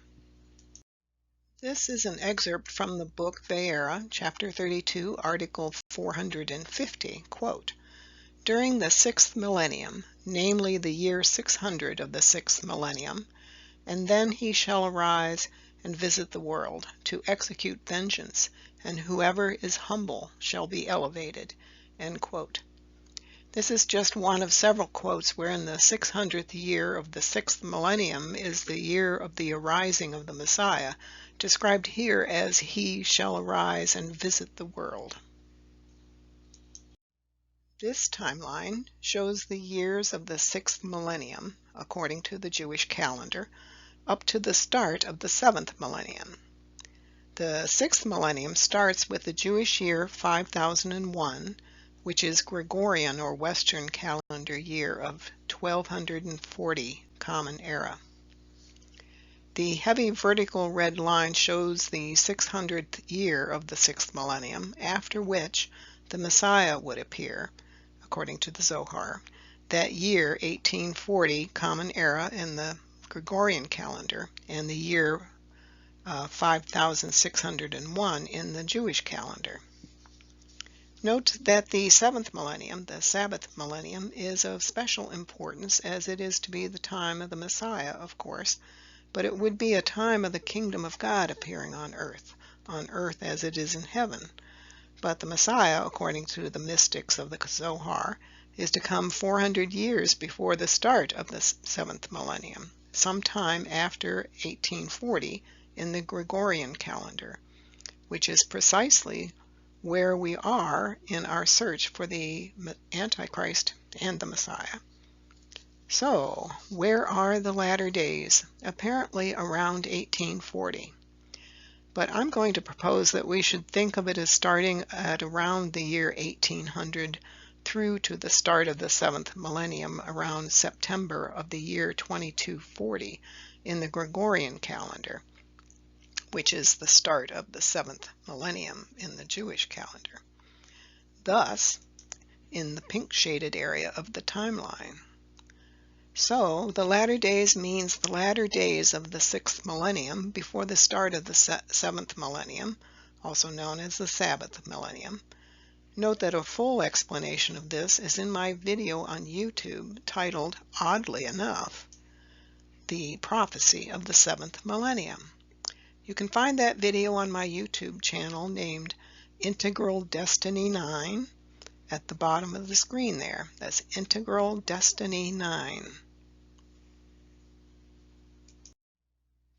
This is an excerpt from the book Vayera, chapter 32, article 450, quote, during the 6th millennium, namely the year 600 of the 6th millennium, and then he shall arise and visit the world to execute vengeance, and whoever is humble shall be elevated, end quote. This is just one of several quotes wherein the 600th year of the 6th millennium is the year of the arising of the Messiah, described here as he shall arise and visit the world. This timeline shows the years of the 6th millennium, according to the Jewish calendar, up to the start of the 7th millennium. The 6th millennium starts with the Jewish year 5001, which is Gregorian or Western calendar year of 1240 Common Era. The heavy vertical red line shows the 600th year of the 6th millennium, after which the Messiah would appear, according to the Zohar. That year, 1840, Common Era in the Gregorian calendar, and the year 5601 in the Jewish calendar. Note that the 7th millennium, the Sabbath millennium, is of special importance, as it is to be the time of the Messiah, of course, but it would be a time of the kingdom of God appearing on earth as it is in heaven. But the Messiah, according to the mystics of the Zohar, is to come 400 years before the start of the 7th millennium, sometime after 1840 in the Gregorian calendar, which is precisely where we are in our search for the Antichrist and the Messiah. So, where are the latter days? Apparently around 1840. But I'm going to propose that we should think of it as starting at around the year 1800 through to the start of the 7th millennium around September of the year 2240 in the Gregorian calendar, which is the start of the 7th millennium in the Jewish calendar. Thus, in the pink shaded area of the timeline. So, the latter days means the latter days of the 6th millennium before the start of the 7th millennium, also known as the Sabbath millennium. Note that a full explanation of this is in my video on YouTube titled, oddly enough, The Prophecy of the 7th Millennium. You can find that video on my YouTube channel named Integral Destiny 9 at the bottom of the screen there. That's Integral Destiny 9.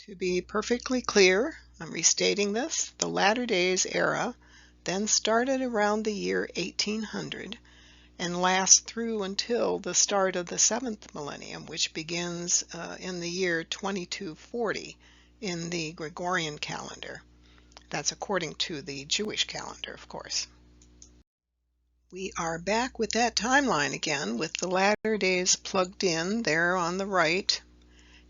To be perfectly clear, I'm restating this, the Latter Days era then started around the year 1800 and lasts through until the start of the 7th millennium, which begins in the year 2240 in the Gregorian calendar. That's according to the Jewish calendar, of course. We are back with that timeline again, with the latter days plugged in there on the right.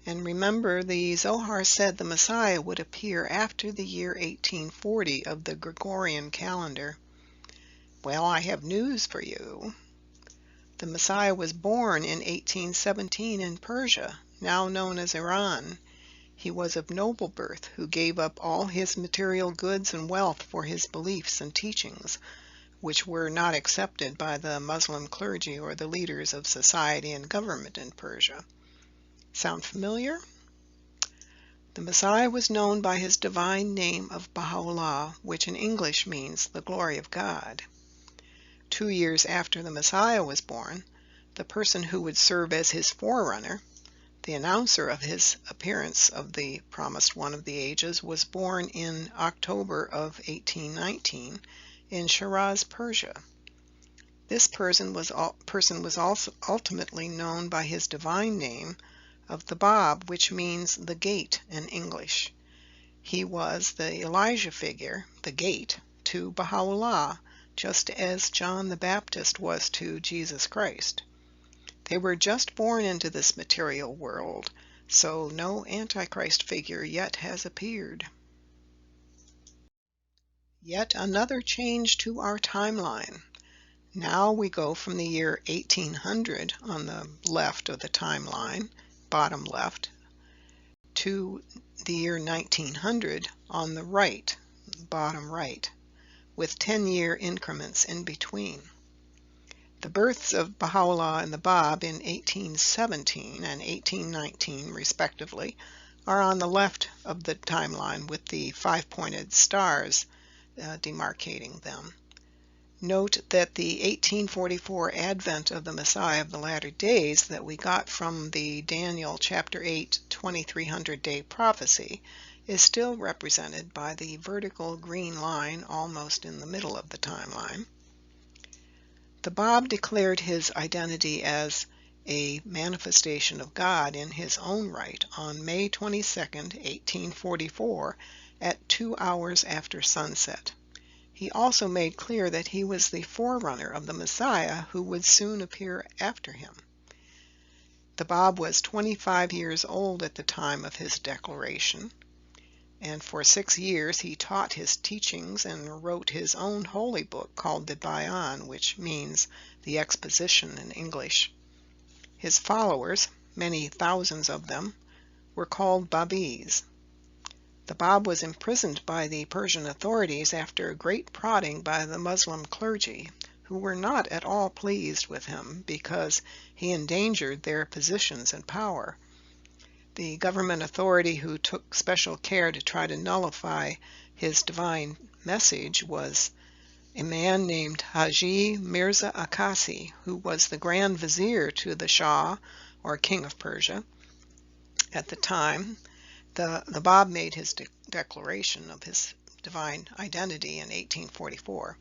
And remember, the Zohar said the Messiah would appear after the year 1840 of the Gregorian calendar. Well, I have news for you. The Messiah was born in 1817 in Persia, now known as Iran. He was of noble birth, who gave up all his material goods and wealth for his beliefs and teachings, which were not accepted by the Muslim clergy or the leaders of society and government in Persia. Sound familiar? The Messiah was known by his divine name of Baha'u'llah, which in English means the glory of God. 2 years after the Messiah was born, the person who would serve as his forerunner, the announcer of his appearance of the promised one of the ages, was born in October of 1819 in Shiraz, Persia. This person was also ultimately known by his divine name of the Bab, which means the gate in English. He was the Elijah figure, the gate, to Baha'u'llah, just as John the Baptist was to Jesus Christ. They were just born into this material world, so no Antichrist figure yet has appeared. Yet another change to our timeline. Now we go from the year 1800 on the left of the timeline, bottom left, to the year 1900 on the right, bottom right, with 10-year increments in between. The births of Baha'u'llah and the Bab in 1817 and 1819, respectively, are on the left of the timeline with the 5-pointed stars demarcating them. Note that the 1844 advent of the Messiah of the latter days that we got from the Daniel chapter 8 2300 day prophecy is still represented by the vertical green line almost in the middle of the timeline. The Bab declared his identity as a manifestation of God in his own right on May 22, 1844 at 2 hours after sunset. He also made clear that he was the forerunner of the Messiah who would soon appear after him. The Bab was 25 years old at the time of his declaration, and for 6 years he taught his teachings and wrote his own holy book called the Bayan, which means the exposition in English. His followers, many thousands of them, were called Babis. The Bab was imprisoned by the Persian authorities after great prodding by the Muslim clergy, who were not at all pleased with him because he endangered their positions and power. The government authority who took special care to try to nullify his divine message was a man named Haji Mirza Akasi, who was the Grand Vizier to the Shah, or King of Persia, at the time. The Bab made his declaration of his divine identity in 1844.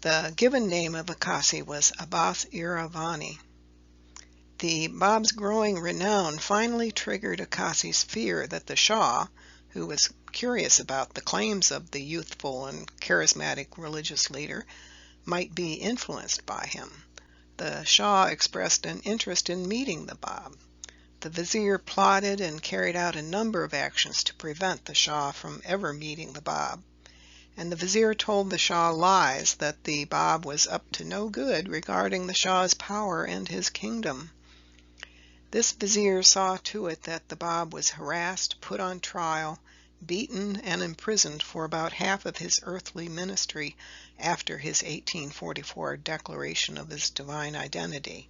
The given name of Akasi was Abbas Iravani. The Bab's growing renown finally triggered Akasi's fear that the Shah, who was curious about the claims of the youthful and charismatic religious leader, might be influenced by him. The Shah expressed an interest in meeting the Bab. The vizier plotted and carried out a number of actions to prevent the Shah from ever meeting the Bab, and the vizier told the Shah lies that the Bab was up to no good regarding the Shah's power and his kingdom. This vizier saw to it that the Bab was harassed, put on trial, beaten, and imprisoned for about half of his earthly ministry after his 1844 declaration of his divine identity.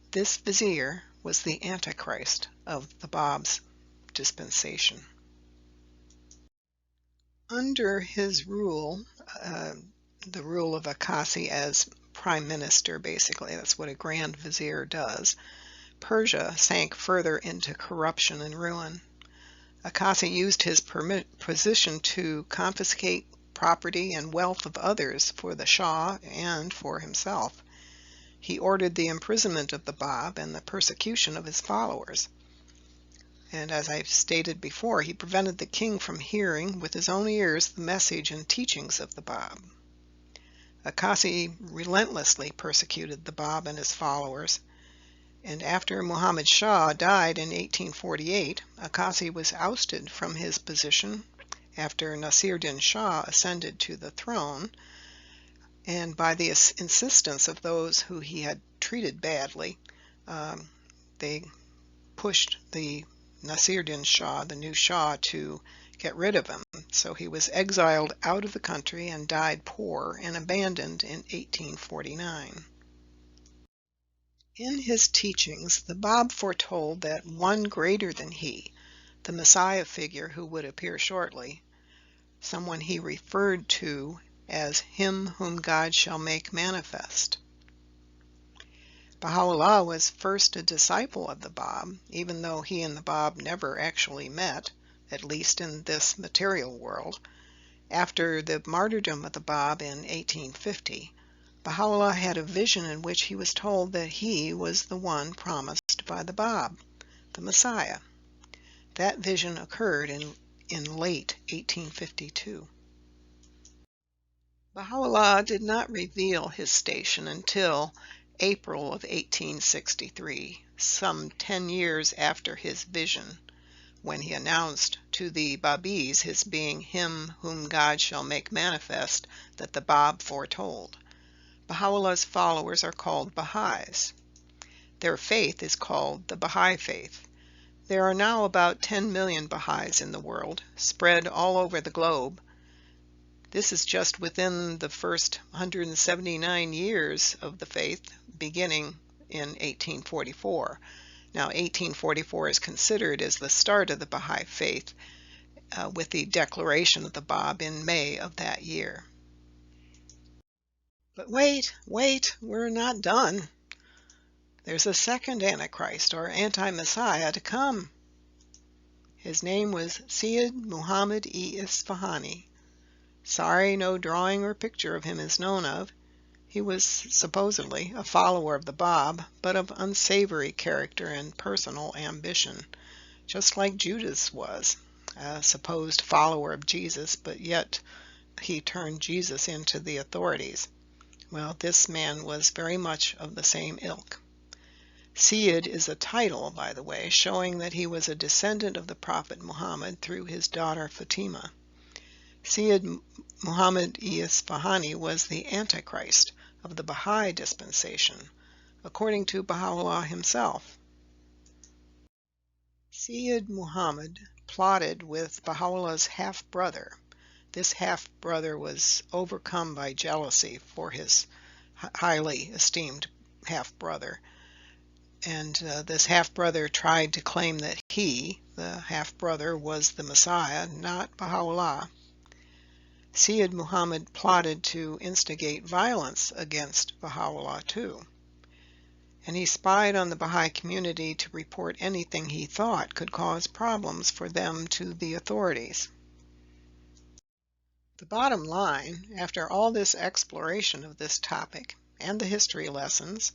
This vizier was the Antichrist of the Bab's dispensation. Under his rule, the rule of Akasi as prime minister, basically, that's what a grand vizier does, Persia sank further into corruption and ruin. Akasi used his position to confiscate property and wealth of others for the Shah and for himself. He ordered the imprisonment of the Bab and the persecution of his followers. And as I've stated before, he prevented the king from hearing with his own ears the message and teachings of the Bab. Akasi relentlessly persecuted the Bab and his followers, and after Muhammad Shah died in 1848, Akasi was ousted from his position after Nasir-Din Shah ascended to the throne, and by the insistence of those who he had treated badly, they pushed the Nasir-Din Shah, the new Shah, to get rid of him. So he was exiled out of the country and died poor and abandoned in 1849. In his teachings, the Bab foretold that one greater than he, the Messiah figure who would appear shortly, someone he referred to as him whom God shall make manifest. Baha'u'llah was first a disciple of the Bab, even though he and the Bab never actually met, at least in this material world. After the martyrdom of the Bab in 1850, Baha'u'llah had a vision in which he was told that he was the one promised by the Bab, the Messiah. That vision occurred in late 1852. Baha'u'llah did not reveal his station until April of 1863, some 10 years after his vision, when he announced to the Babis his being him whom God shall make manifest that the Bab foretold. Baha'u'llah's followers are called Baha'is. Their faith is called the Baha'i faith. There are now about 10 million Baha'is in the world, spread all over the globe. This is just within the first 179 years of the faith, beginning in 1844. Now, 1844 is considered as the start of the Baha'i faith, with the declaration of the Bab in May of that year. But wait, we're not done. There's a second Antichrist, or anti-Messiah, to come. His name was Syed Muhammad-e Isfahani. Sorry, no drawing or picture of him is known of. He was supposedly a follower of the Bab, but of unsavory character and personal ambition, just like Judas was, a supposed follower of Jesus, but yet he turned Jesus into the authorities. Well, this man was very much of the same ilk. Sayyid is a title, by the way, showing that he was a descendant of the Prophet Muhammad through his daughter Fatima. Sayyid Muhammad Isfahani was the Antichrist of the Baha'i dispensation, according to Baha'u'llah himself. Sayyid Muhammad plotted with Baha'u'llah's half-brother. This half-brother was overcome by jealousy for his highly esteemed half-brother. And this half-brother tried to claim that he, the half-brother, was the Messiah, not Baha'u'llah. Sayyid Muhammad plotted to instigate violence against Baha'u'llah too. And he spied on the Baha'i community to report anything he thought could cause problems for them to the authorities. The bottom line, after all this exploration of this topic and the history lessons,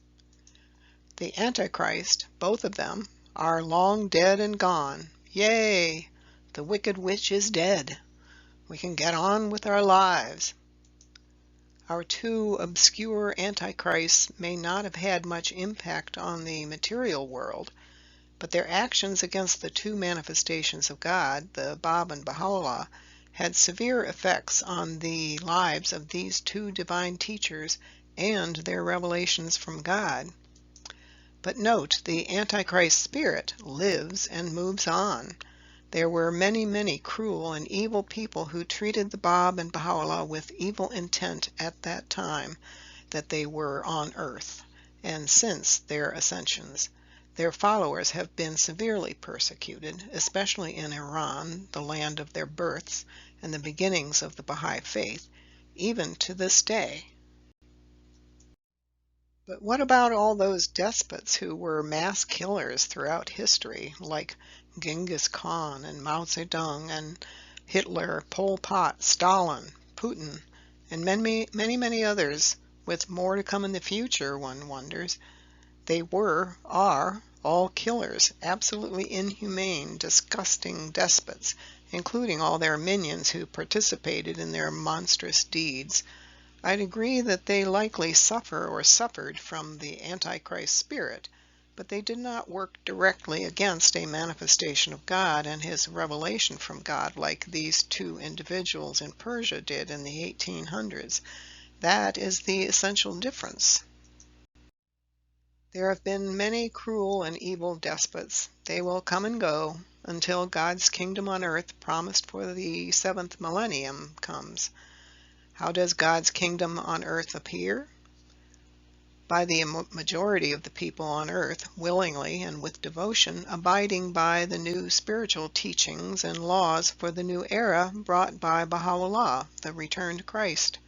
the Antichrist, both of them, are long dead and gone. Yay! The wicked witch is dead. We can get on with our lives. Our two obscure antichrists may not have had much impact on the material world, but their actions against the two manifestations of God, the Bab and Baha'u'llah, had severe effects on the lives of these two divine teachers and their revelations from God. But note, the Antichrist spirit lives and moves on. There were many, many cruel and evil people who treated the Bab and Baha'u'llah with evil intent at that time that they were on earth, and since their ascensions. Their followers have been severely persecuted, especially in Iran, the land of their births and the beginnings of the Baha'i faith, even to this day. But what about all those despots who were mass killers throughout history, like Genghis Khan and Mao Zedong and Hitler, Pol Pot, Stalin, Putin, and many, many, many others, with more to come in the future, one wonders? They are all killers, absolutely inhumane, disgusting despots, including all their minions who participated in their monstrous deeds. I'd agree that they likely suffer or suffered from the Antichrist spirit, but they did not work directly against a manifestation of God and his revelation from God like these two individuals in Persia did in the 1800s. That is the essential difference. There have been many cruel and evil despots. They will come and go until God's kingdom on earth promised for the 7th millennium comes. How does God's kingdom on earth appear? By the majority of the people on earth willingly and with devotion abiding by the new spiritual teachings and laws for the new era brought by Baha'u'llah, the returned Christ.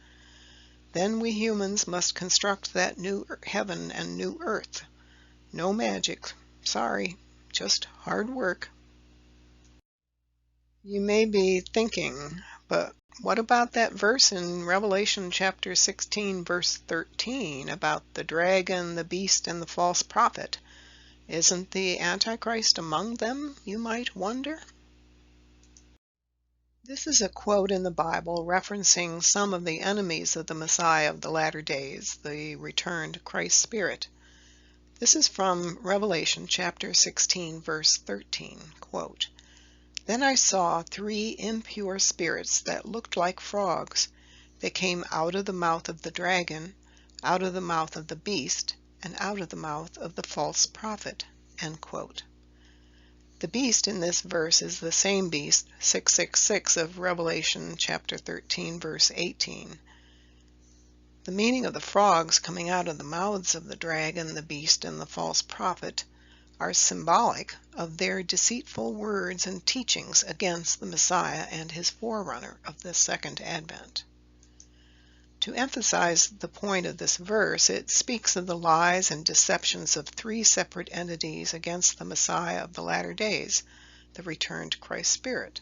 Then we humans must construct that new heaven and new earth. No magic. Sorry, just hard work. You may be thinking, but what about that verse in Revelation chapter 16, verse 13, about the dragon, the beast, and the false prophet? Isn't the Antichrist among them, you might wonder? This is a quote in the Bible referencing some of the enemies of the Messiah of the latter days, the returned Christ Spirit. This is from Revelation chapter 16, verse 13, quote, "Then I saw 3 impure spirits that looked like frogs. They came out of the mouth of the dragon, out of the mouth of the beast, and out of the mouth of the false prophet." End quote. The beast in this verse is the same beast, 666 of Revelation chapter 13, verse 18. The meaning of the frogs coming out of the mouths of the dragon, the beast, and the false prophet are symbolic of their deceitful words and teachings against the Messiah and his forerunner of the second advent. To emphasize the point of this verse, it speaks of the lies and deceptions of 3 separate entities against the Messiah of the latter days, the returned Christ Spirit.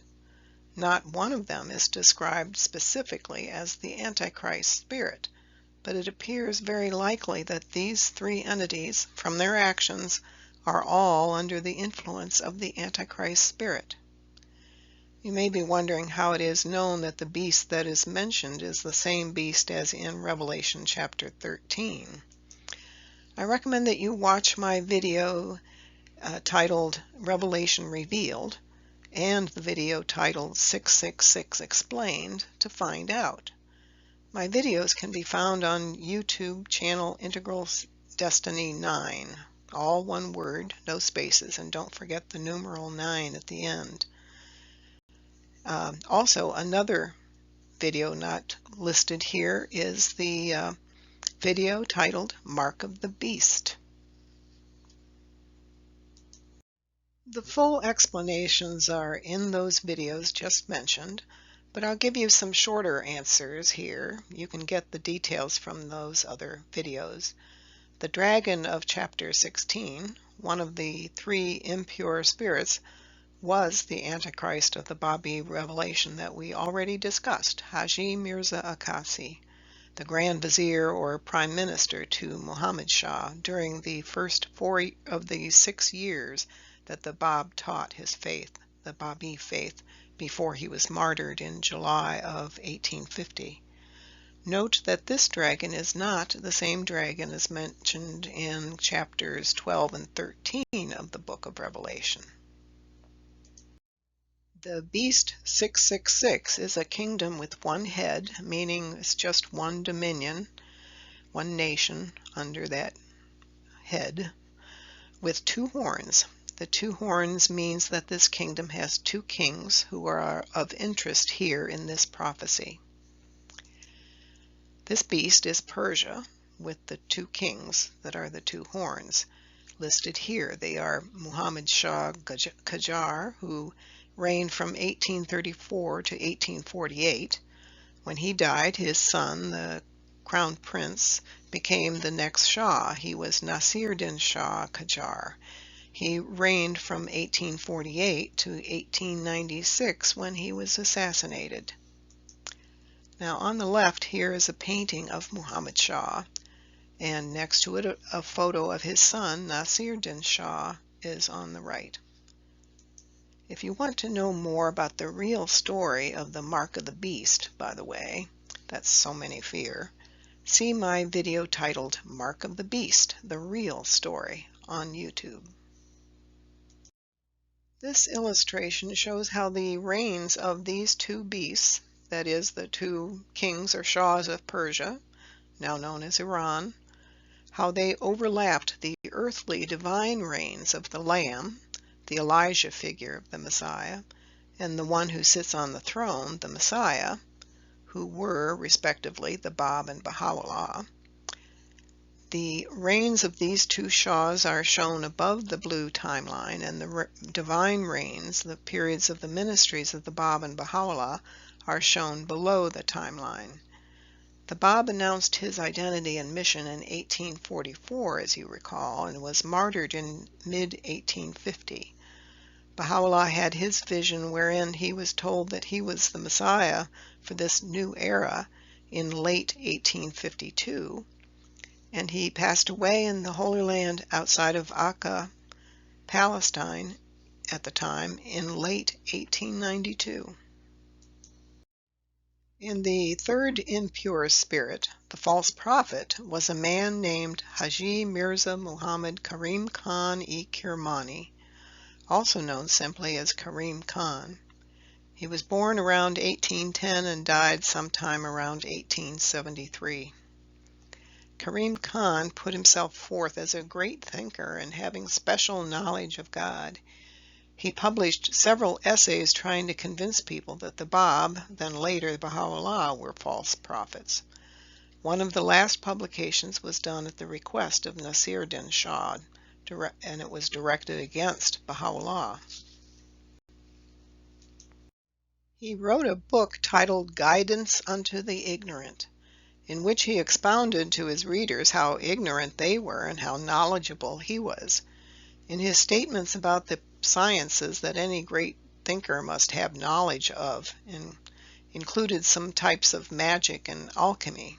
Not one of them is described specifically as the Antichrist spirit, but it appears very likely that these 3 entities, from their actions, are all under the influence of the Antichrist spirit. You may be wondering how it is known that the beast that is mentioned is the same beast as in Revelation chapter 13. I recommend that you watch my video titled Revelation Revealed and the video titled 666 Explained to find out. My videos can be found on YouTube channel Integral Destiny 9. All one word, no spaces, and don't forget the numeral 9 at the end. Also, another video not listed here is the video titled Mark of the Beast. The full explanations are in those videos just mentioned, but I'll give you some shorter answers here. You can get the details from those other videos. The dragon of chapter 16, one of the three impure spirits, was the Antichrist of the Baha'i revelation that we already discussed, Haji Mirza Akasi, the Grand Vizier or Prime Minister to Muhammad Shah during the first 4 of the 6 years that the Bab taught his faith, the Baha'i faith, before he was martyred in July of 1850. Note that this dragon is not the same dragon as mentioned in chapters 12 and 13 of the book of Revelation. The beast 666 is a kingdom with one head, meaning it's just one dominion, one nation under that head, with 2 horns. The 2 horns means that this kingdom has 2 kings who are of interest here in this prophecy. This beast is Persia, with the 2 kings that are the 2 horns. Listed here, they are Muhammad Shah Qajar, who reigned from 1834 to 1848. When he died, his son, the crown prince, became the next Shah. He was Nasir-Din Shah Qajar. He reigned from 1848 to 1896 when he was assassinated. Now on the left here is a painting of Muhammad Shah, and next to it a photo of his son Nasir-Din Shah is on the right. If you want to know more about the real story of the Mark of the Beast, by the way, that's so many fear, see my video titled Mark of the Beast, the Real Story on YouTube. This illustration shows how the reigns of these 2 beasts, that is, the 2 kings or shahs of Persia, now known as Iran, how they overlapped the earthly divine reigns of the Lamb, the Elijah figure of the Messiah, and the one who sits on the throne, the Messiah, who were, respectively, the Bab and Baha'u'llah. The reigns of these 2 shahs are shown above the blue timeline, and the divine reigns, the periods of the ministries of the Bab and Baha'u'llah, are shown below the timeline. The Bab announced his identity and mission in 1844, as you recall, and was martyred in mid-1850. Baha'u'llah had his vision wherein he was told that he was the Messiah for this new era in late 1852, and he passed away in the Holy Land outside of Akka, Palestine, at the time, in late 1892. In the third impure spirit, the false prophet was a man named Haji Mirza Muhammad Karim Khan-e-Kirmani, also known simply as Karim Khan. He was born around 1810 and died sometime around 1873. Karim Khan put himself forth as a great thinker and having special knowledge of God. He published several essays trying to convince people that the Bab, then later Baha'u'llah, were false prophets. One of the last publications was done at the request of Nasir-Din Shah, and it was directed against Baha'u'llah. He wrote a book titled Guidance unto the Ignorant, in which he expounded to his readers how ignorant they were and how knowledgeable he was. In his statements about the sciences that any great thinker must have knowledge of, included some types of magic and alchemy.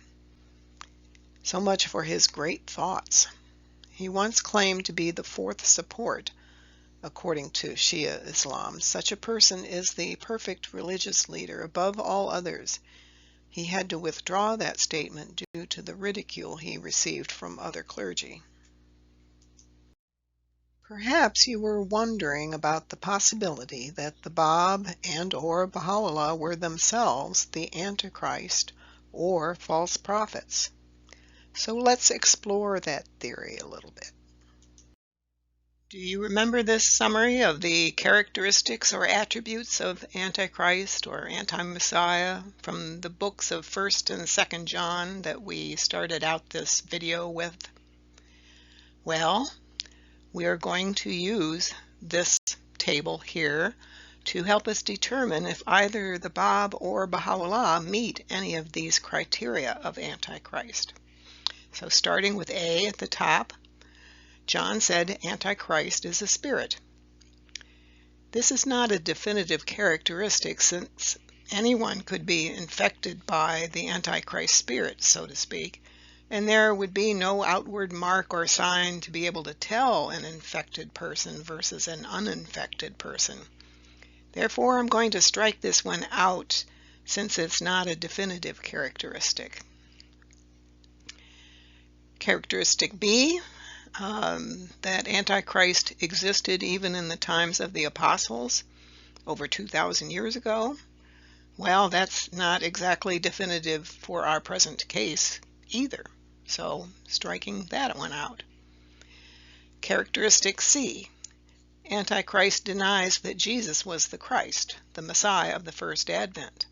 So much for his great thoughts. He once claimed to be the 4th support. According to Shia Islam, such a person is the perfect religious leader above all others. He had to withdraw that statement due to the ridicule he received from other clergy. Perhaps you were wondering about the possibility that the Bab and/or Baha'u'llah were themselves the Antichrist or false prophets. So let's explore that theory a little bit. Do you remember this summary of the characteristics or attributes of Antichrist or Anti-Messiah from the books of 1st and 2nd John that we started out this video with? Well, we are going to use this table here to help us determine if either the Bab or Baha'u'llah meet any of these criteria of Antichrist. So starting with A at the top, John said Antichrist is a spirit. This is not a definitive characteristic, since anyone could be infected by the Antichrist spirit, so to speak, and there would be no outward mark or sign to be able to tell an infected person versus an uninfected person. Therefore, I'm going to strike this one out since it's not a definitive characteristic. Characteristic B, that Antichrist existed even in the times of the apostles over 2,000 years ago. Well, that's not exactly definitive for our present case either, so striking that one out. Characteristic C, Antichrist denies that Jesus was the Christ, the Messiah of the first advent.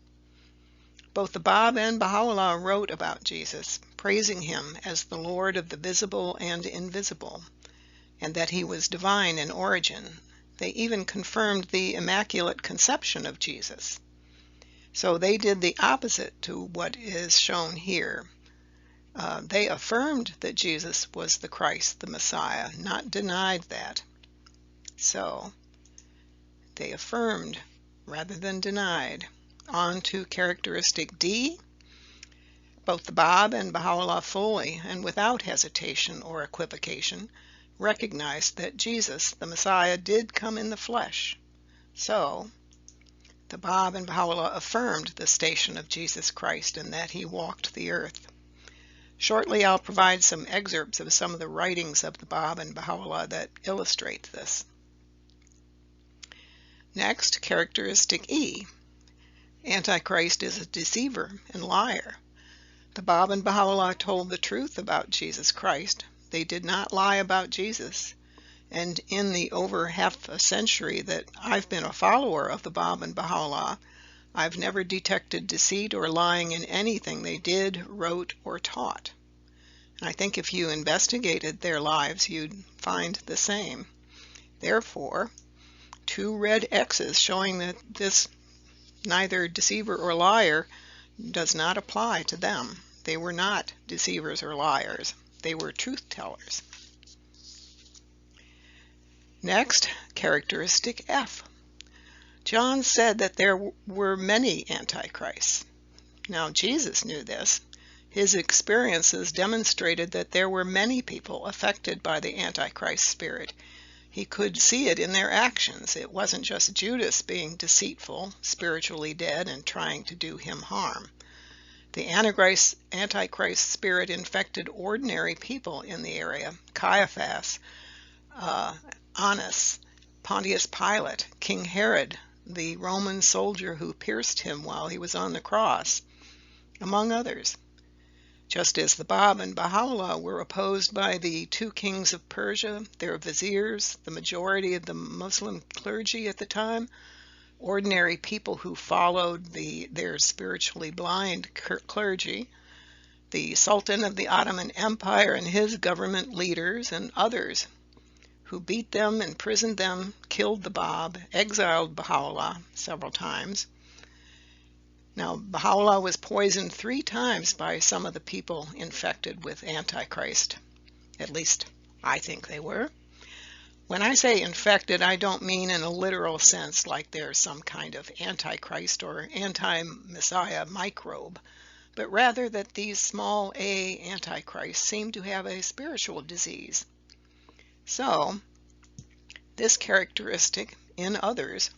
Both the Bab and Baha'u'llah wrote about Jesus, praising him as the Lord of the visible and invisible, and that he was divine in origin. They even confirmed the Immaculate Conception of Jesus. So they did the opposite to what is shown here. They affirmed that Jesus was the Christ, the Messiah, not denied that. So they affirmed rather than denied. On to characteristic D. Both the Bab and Baha'u'llah fully and without hesitation or equivocation recognized that Jesus, the Messiah, did come in the flesh. So the Bab and Baha'u'llah affirmed the station of Jesus Christ and that he walked the earth. Shortly I'll provide some excerpts of some of the writings of the Bab and Baha'u'llah that illustrate this. Next, characteristic E. Antichrist is a deceiver and liar. The Bab and Baha'u'llah told the truth about Jesus Christ. They did not lie about Jesus. And in the over half a century that I've been a follower of the Bab and Baha'u'llah, I've never detected deceit or lying in anything they did, wrote, or taught. And I think if you investigated their lives, you'd find the same. Therefore, 2 red X's showing that this neither deceiver or liar does not apply to them. They were not deceivers or liars. They were truth tellers. Next, characteristic F. John said that there were many antichrists. Now, Jesus knew this. His experiences demonstrated that there were many people affected by the Antichrist spirit. He could see it in their actions. It wasn't just Judas being deceitful, spiritually dead, and trying to do him harm. The Antichrist spirit infected ordinary people in the area. Caiaphas, Annas, Pontius Pilate, King Herod, the Roman soldier who pierced him while he was on the cross, among others. Just as the Bab and Baha'u'llah were opposed by the 2 kings of Persia, their viziers, the majority of the Muslim clergy at the time, ordinary people who followed their spiritually blind clergy, the Sultan of the Ottoman Empire and his government leaders, and others who beat them, imprisoned them, killed the Bab, exiled Baha'u'llah several times. Now, Baha'u'llah was poisoned 3 times by some of the people infected with Antichrist. At least, I think they were. When I say infected, I don't mean in a literal sense like they're some kind of Antichrist or anti-Messiah microbe, but rather that these small a Antichrists seem to have a spiritual disease. So, this characteristic in others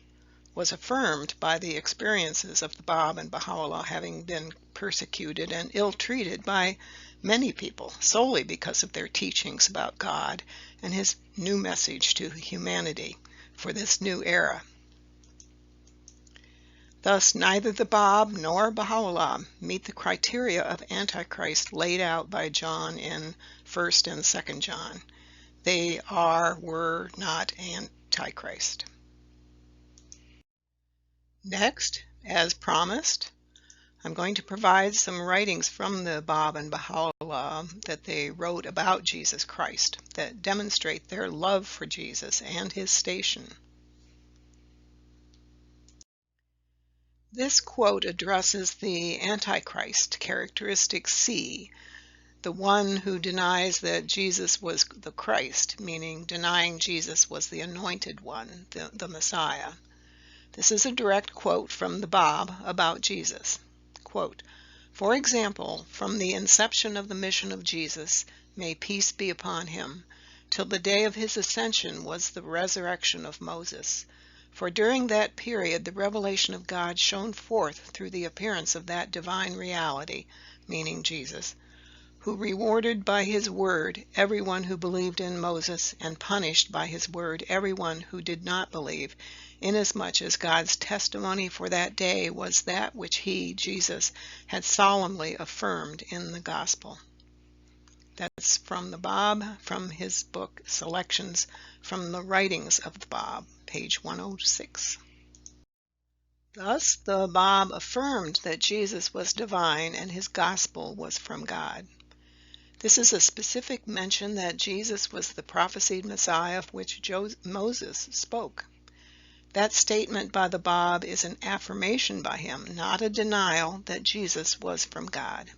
was affirmed by the experiences of the Bab and Baha'u'llah having been persecuted and ill-treated by many people solely because of their teachings about God and his new message to humanity for this new era. Thus, neither the Bab nor Baha'u'llah meet the criteria of Antichrist laid out by John in 1st and 2nd John. They were not Antichrist. Next, as promised, I'm going to provide some writings from the Bab and Baha'u'llah that they wrote about Jesus Christ that demonstrate their love for Jesus and his station. This quote addresses the Antichrist, characteristic C, the one who denies that Jesus was the Christ, meaning denying Jesus was the anointed one, the Messiah. This is a direct quote from the Bab about Jesus. Quote, "For example, from the inception of the mission of Jesus, may peace be upon him, till the day of his ascension was the resurrection of Moses. For during that period the revelation of God shone forth through the appearance of that divine reality," meaning Jesus, "who rewarded by his word everyone who believed in Moses, and punished by his word everyone who did not believe, inasmuch as God's testimony for that day was that which he, Jesus, had solemnly affirmed in the gospel." That's from the Bab, from his book Selections from the Writings of the Bab, page 106. Thus, the Bab affirmed that Jesus was divine and his gospel was from God. This is a specific mention that Jesus was the prophesied Messiah of which Moses spoke. That statement by the Bab is an affirmation by him, not a denial that Jesus was from God.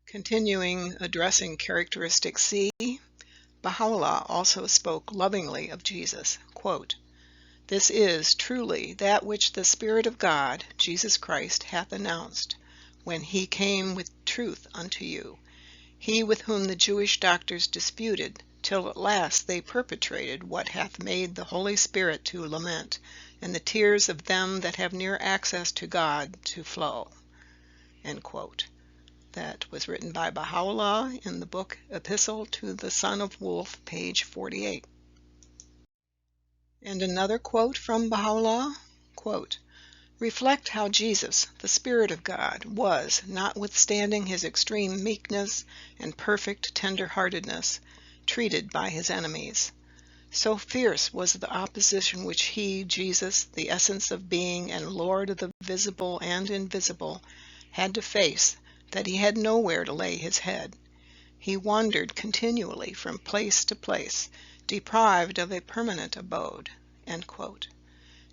Continuing addressing characteristic C, Baha'u'llah also spoke lovingly of Jesus. Quote, "This is truly that which the Spirit of God, Jesus Christ, hath announced, when he came with truth unto you, he with whom the Jewish doctors disputed, till at last they perpetrated what hath made the Holy Spirit to lament, and the tears of them that have near access to God to flow." End quote. That was written by Baha'u'llah in the book Epistle to the Son of Wolf, page 48. And another quote from Baha'u'llah, quote, "Reflect how Jesus, the Spirit of God, was, notwithstanding his extreme meekness and perfect tender-heartedness, treated by his enemies. So fierce was the opposition which he, Jesus, the essence of being and Lord of the visible and invisible, had to face, that he had nowhere to lay his head. He wandered continually from place to place, deprived of a permanent abode." End quote.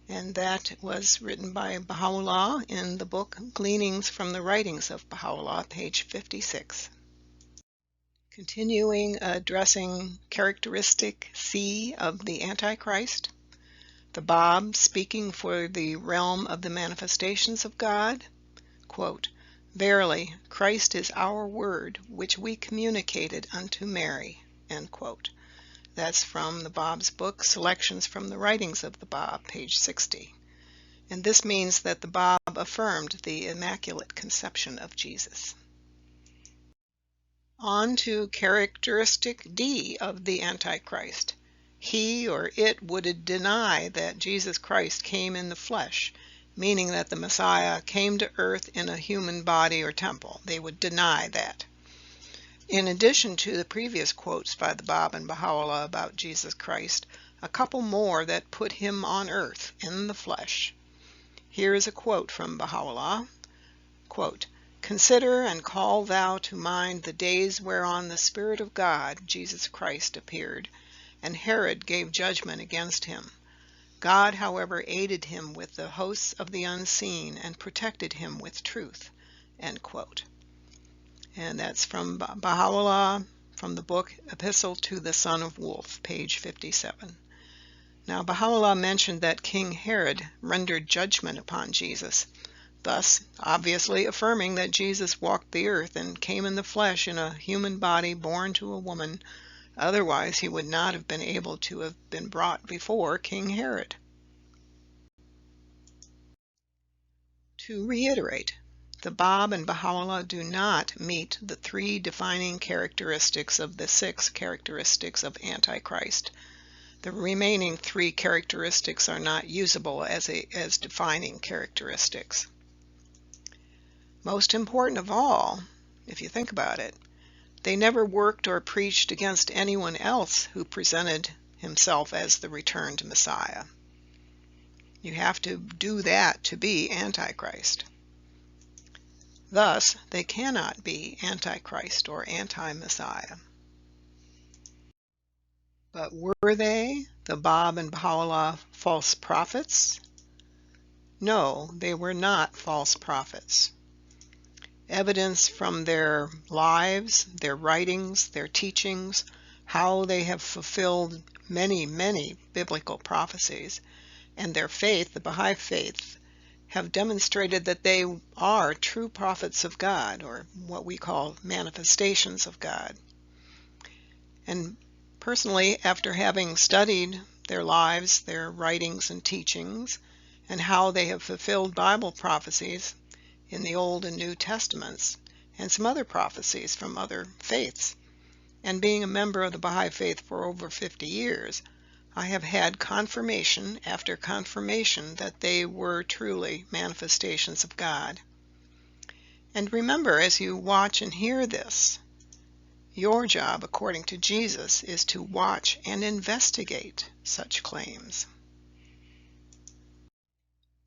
And that was written by Baha'u'llah in the book Gleanings from the Writings of Baha'u'llah, page 56. Continuing addressing characteristic C of the Antichrist, the Bab speaking for the realm of the manifestations of God, quote, "Verily, Christ is our word, which we communicated unto Mary." End quote. That's from the Bab's book, Selections from the Writings of the Bab, page 60. And this means that the Bab affirmed the Immaculate Conception of Jesus. On to characteristic D of the Antichrist. He or it would deny that Jesus Christ came in the flesh, meaning that the Messiah came to earth in a human body or temple. They would deny that. In addition to the previous quotes by the Bab and Baha'u'llah about Jesus Christ, a couple more that put him on earth in the flesh. Here is a quote from Baha'u'llah, quote, "Consider and call thou to mind the days whereon the Spirit of God, Jesus Christ, appeared, and Herod gave judgment against him. God, however, aided him with the hosts of the unseen and protected him with truth." End quote. And that's from Baha'u'llah, from the book Epistle to the Son of Wolf, page 57. Now, Baha'u'llah mentioned that King Herod rendered judgment upon Jesus, thus obviously affirming that Jesus walked the earth and came in the flesh in a human body born to a woman. Otherwise, he would not have been able to have been brought before King Herod. To reiterate, The Bab and Baha'u'llah do not meet the 3 defining characteristics of the 6 characteristics of Antichrist. The remaining 3 characteristics are not usable as defining characteristics. Most important of all, if you think about it, they never worked or preached against anyone else who presented himself as the returned Messiah. You have to do that to be Antichrist. Thus, they cannot be Antichrist or anti-Messiah. But were they, the Bab and Baha'u'llah, false prophets? No, they were not false prophets. Evidence from their lives, their writings, their teachings, how they have fulfilled many, many biblical prophecies, and their faith, the Baha'i faith, have demonstrated that they are true prophets of God, or what we call manifestations of God. And personally, after having studied their lives, their writings and teachings, and how they have fulfilled Bible prophecies in the Old and New Testaments, and some other prophecies from other faiths, and being a member of the Baha'i faith for over 50 years, I have had confirmation after confirmation that they were truly manifestations of God. And remember, as you watch and hear this, your job, according to Jesus, is to watch and investigate such claims.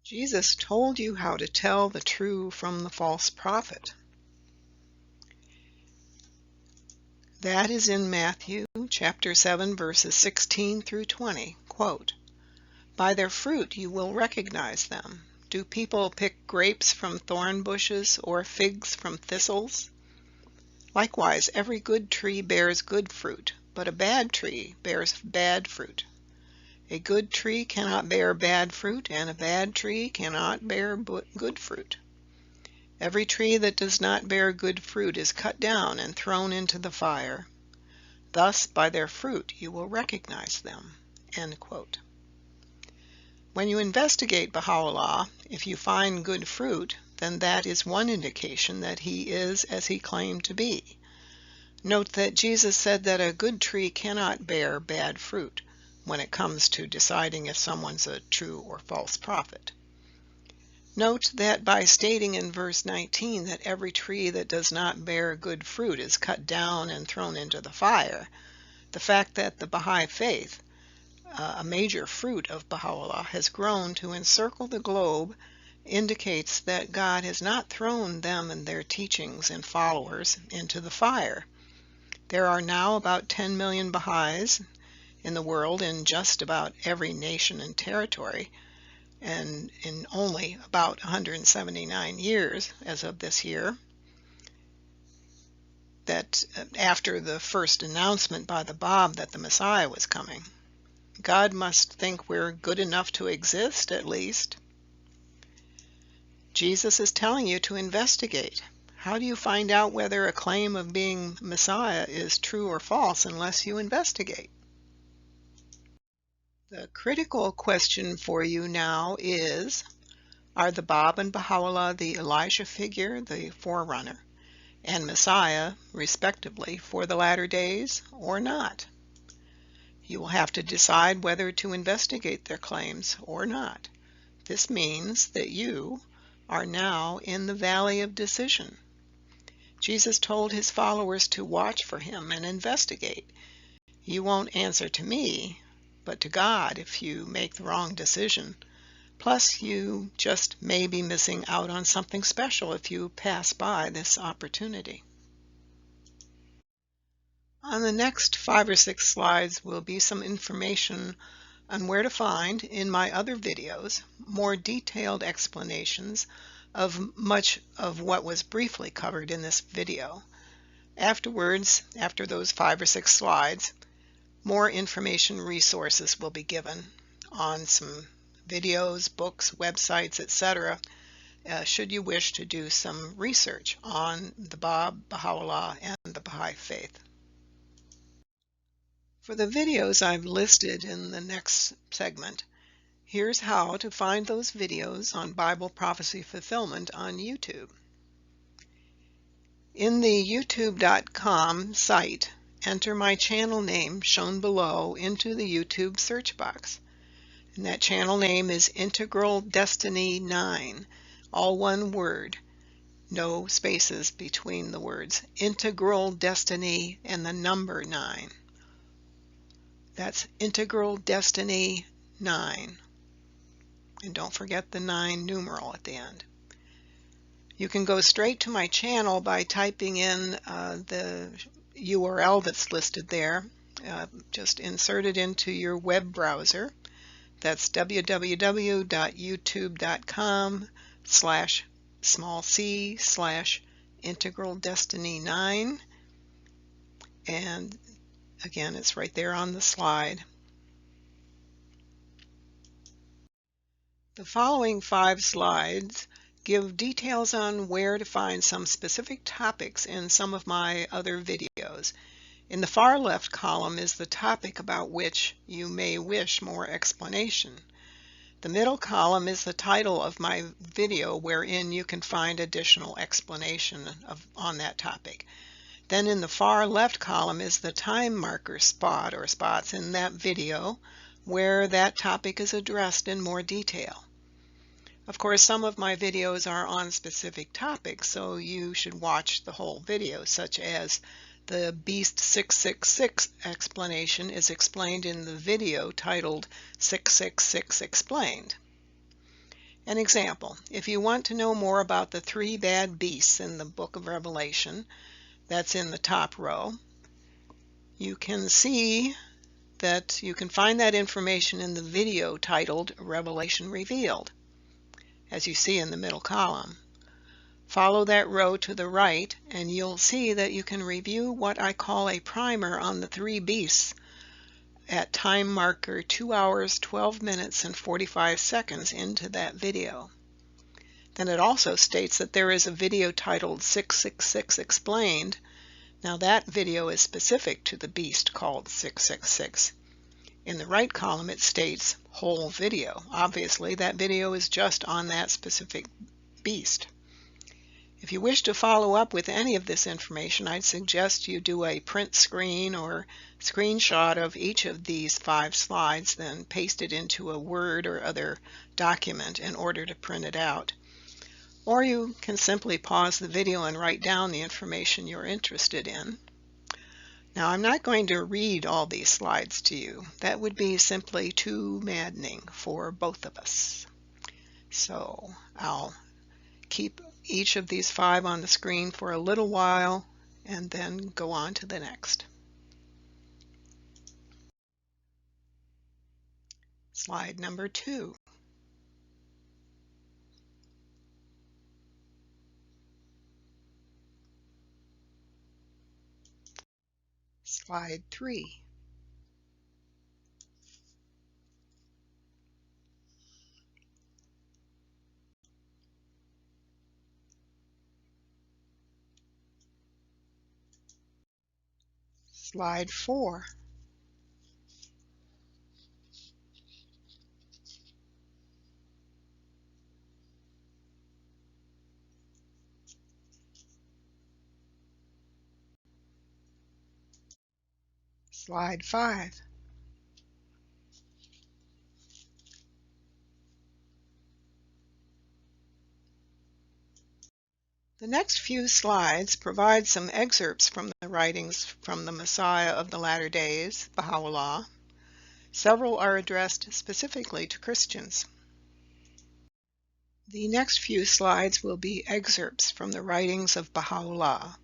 Jesus told you how to tell the true from the false prophet. That is in Matthew chapter 7, verses 16 through 20. Quote, "By their fruit you will recognize them. Do people pick grapes from thorn bushes or figs from thistles? Likewise, every good tree bears good fruit, but a bad tree bears bad fruit. A good tree cannot bear bad fruit, and a bad tree cannot bear good fruit. Every tree that does not bear good fruit is cut down and thrown into the fire. Thus, by their fruit you will recognize them." End quote. When you investigate Baha'u'llah, if you find good fruit, then that is one indication that he is as he claimed to be. Note that Jesus said that a good tree cannot bear bad fruit when it comes to deciding if someone's a true or false prophet. Note that by stating in verse 19 that every tree that does not bear good fruit is cut down and thrown into the fire, the fact that the Baha'i faith, a major fruit of Baha'u'llah, has grown to encircle the globe indicates that God has not thrown them and their teachings and followers into the fire. There are now about 10 million Baha'is in the world in just about every nation and territory, and in only about 179 years as of this year, that after the first announcement by the Bab that the Messiah was coming. God must think we're good enough to exist, at least. Jesus is telling you to investigate. How do you find out whether a claim of being Messiah is true or false unless you investigate? The critical question for you now is, are the Bab and Baha'u'llah the Elijah figure, the forerunner, and Messiah, respectively, for the latter days, or not? You will have to decide whether to investigate their claims or not. This means that you are now in the valley of decision. Jesus told his followers to watch for him and investigate. You won't answer to me, but to God if you make the wrong decision. Plus, you just may be missing out on something special if you pass by this opportunity. On the next 5 or 6 slides will be some information on where to find, in my other videos, more detailed explanations of much of what was briefly covered in this video. Afterwards, after those 5 or 6 slides, more information resources will be given on some videos, books, websites, etc., should you wish to do some research on the Bab, Baha'u'llah, and the Baha'i faith. For the videos I've listed in the next segment, here's how to find those videos on Bible prophecy fulfillment on YouTube. In the youtube.com site, enter my channel name shown below into the YouTube search box. And that channel name is Integral Destiny 9, all one word, no spaces between the words. Integral Destiny and the number 9. That's Integral Destiny 9. And don't forget the 9 numeral at the end. You can go straight to my channel by typing in the URL that's listed there. Just insert it into your web browser. That's www.youtube.com/c/integraldestiny9. And again, it's right there on the slide. The following 5 slides give details on where to find some specific topics in some of my other videos. In the far left column is the topic about which you may wish more explanation. The middle column is the title of my video wherein you can find additional explanation on that topic. Then in the far left column is the time marker spot or spots in that video where that topic is addressed in more detail. Of course, some of my videos are on specific topics, so you should watch the whole video, such as the Beast 666 explanation is explained in the video titled 666 Explained. An example, if you want to know more about the 3 bad beasts in the book of Revelation, that's in the top row, you can see that you can find that information in the video titled Revelation Revealed, as you see in the middle column. Follow that row to the right and you'll see that you can review what I call a primer on the 3 beasts at time marker 2 hours, 12 minutes, and 45 seconds into that video. Then it also states that there is a video titled 666 Explained. Now that video is specific to the beast called 666. In the right column it states whole video. Obviously that video is just on that specific beast. If you wish to follow up with any of this information, I'd suggest you do a print screen or screenshot of each of these 5 slides, then paste it into a Word or other document in order to print it out. Or you can simply pause the video and write down the information you're interested in. Now, I'm not going to read all these slides to you. That would be simply too maddening for both of us. So I'll keep each of these 5 on the screen for a little while and then go on to the next. Slide number 2. Slide 3. Slide 4. Slide 5. The next few slides provide some excerpts from the writings from the Messiah of the Latter Days, Baha'u'llah. Several are addressed specifically to Christians. The next few slides will be excerpts from the writings of Baha'u'llah,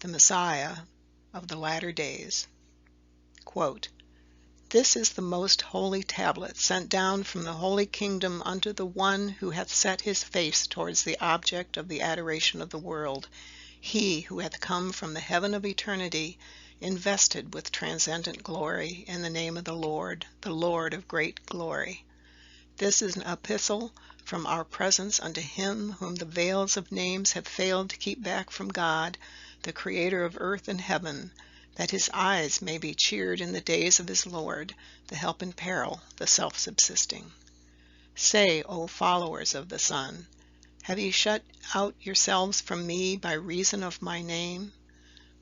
the Messiah of the Latter Days. Quote, "This is the most holy tablet sent down from the holy kingdom unto the one who hath set his face towards the object of the adoration of the world, he who hath come from the heaven of eternity, invested with transcendent glory, in the name of the Lord of great glory. This is an epistle from our presence unto him whom the veils of names have failed to keep back from God, the creator of earth and heaven, that his eyes may be cheered in the days of his Lord, the help in peril, the self-subsisting. Say, O followers of the Son, Have ye shut out yourselves from me by reason of my name?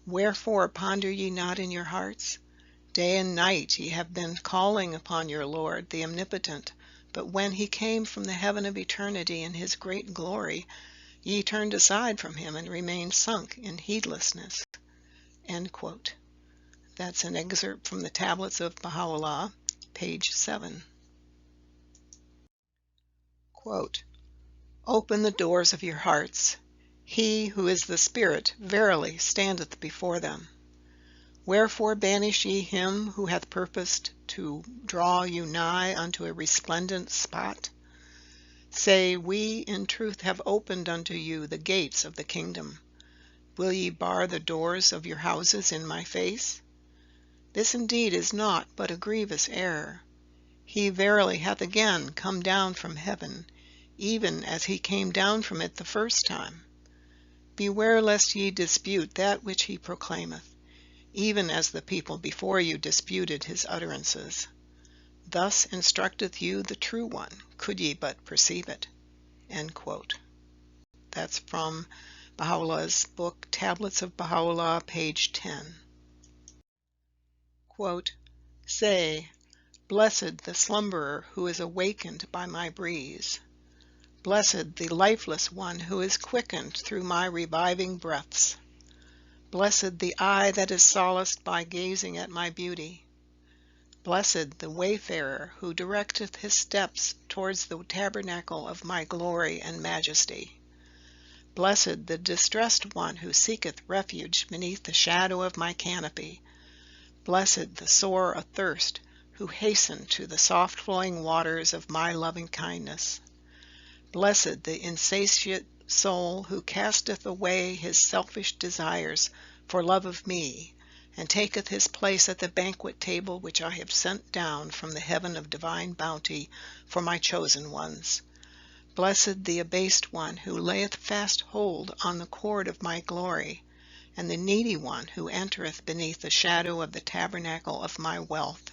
Wherefore ponder ye not in your hearts? Day and night ye have been calling upon your Lord, the Omnipotent, but when he came from the heaven of eternity in his great glory, ye turned aside from him and remained sunk in heedlessness. End quote. That's an excerpt from the Tablets of Baha'u'llah, page 7. Quote, Open the doors of your hearts. He who is the Spirit verily standeth before them. Wherefore banish ye him who hath purposed to draw you nigh unto a resplendent spot? Say, we in truth have opened unto you the gates of the kingdom. Will ye bar the doors of your houses in my face? This indeed is naught but a grievous error. He verily hath again come down from heaven, even as he came down from it the first time. Beware lest ye dispute that which he proclaimeth, even as the people before you disputed his utterances. Thus instructeth you the true one, could ye but perceive it. End quote. That's from Baha'u'llah's book, Tablets of Baha'u'llah, page 10. Quote, Say, blessed the slumberer who is awakened by my breeze. Blessed the lifeless one who is quickened through my reviving breaths. Blessed the eye that is solaced by gazing at my beauty. Blessed the wayfarer who directeth his steps towards the tabernacle of my glory and majesty. Blessed the distressed one who seeketh refuge beneath the shadow of my canopy. Blessed the sore athirst who hasten to the soft-flowing waters of my loving kindness. Blessed the insatiate soul who casteth away his selfish desires for love of me, and taketh his place at the banquet table which I have sent down from the heaven of divine bounty for my chosen ones. Blessed the abased one who layeth fast hold on the cord of my glory, and the needy one who entereth beneath the shadow of the tabernacle of my wealth.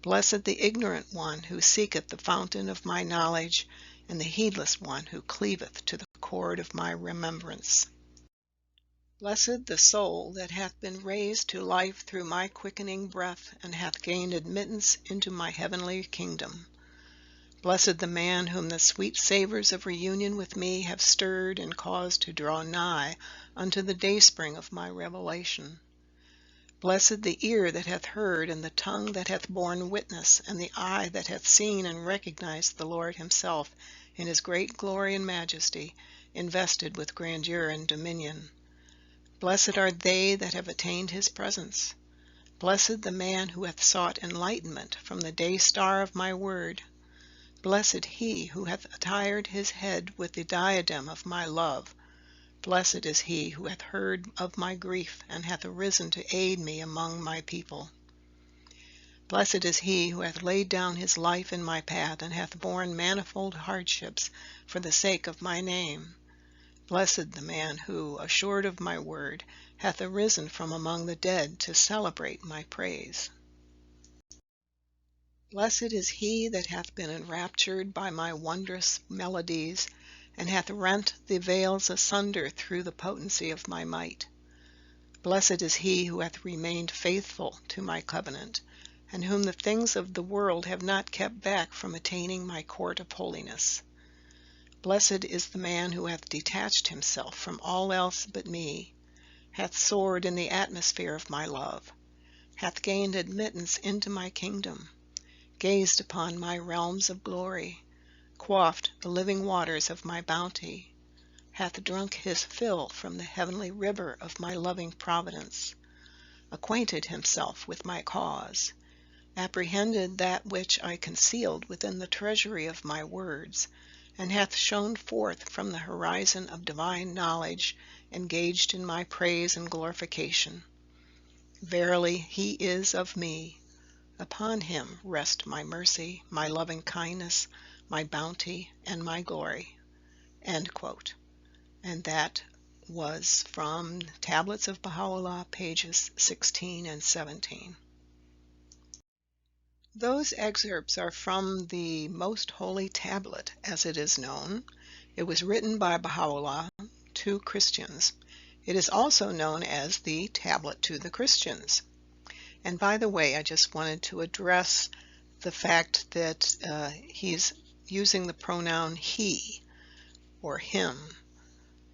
Blessed the ignorant one who seeketh the fountain of my knowledge, and the heedless one who cleaveth to the cord of my remembrance. Blessed the soul that hath been raised to life through my quickening breath, and hath gained admittance into my heavenly kingdom. Blessed the man whom the sweet savours of reunion with me have stirred and caused to draw nigh unto the dayspring of my revelation. Blessed the ear that hath heard, and the tongue that hath borne witness, and the eye that hath seen and recognized the Lord himself in his great glory and majesty, invested with grandeur and dominion. Blessed are they that have attained his presence. Blessed the man who hath sought enlightenment from the day star of my word. Blessed he who hath attired his head with the diadem of my love. Blessed is he who hath heard of my grief, and hath arisen to aid me among my people. Blessed is he who hath laid down his life in my path, and hath borne manifold hardships for the sake of my name. Blessed the man who, assured of my word, hath arisen from among the dead to celebrate my praise. Blessed is he that hath been enraptured by my wondrous melodies, and hath rent the veils asunder through the potency of my might. Blessed is he who hath remained faithful to my covenant, and whom the things of the world have not kept back from attaining my court of holiness. Blessed is the man who hath detached himself from all else but me, hath soared in the atmosphere of my love, hath gained admittance into my kingdom, gazed upon my realms of glory, quaffed the living waters of my bounty, hath drunk his fill from the heavenly river of my loving providence, acquainted himself with my cause, apprehended that which I concealed within the treasury of my words, and hath shone forth from the horizon of divine knowledge, engaged in my praise and glorification. Verily he is of me. Upon him rest my mercy, my loving kindness, my bounty, and my glory. End quote. And that was from Tablets of Baha'u'llah, pages 16 and 17. Those excerpts are from the Most Holy Tablet, as it is known, It was written by Baha'u'llah to Christians. It is also known as the Tablet to the Christians. And by the way, I just wanted to address the fact that he's using the pronoun he or him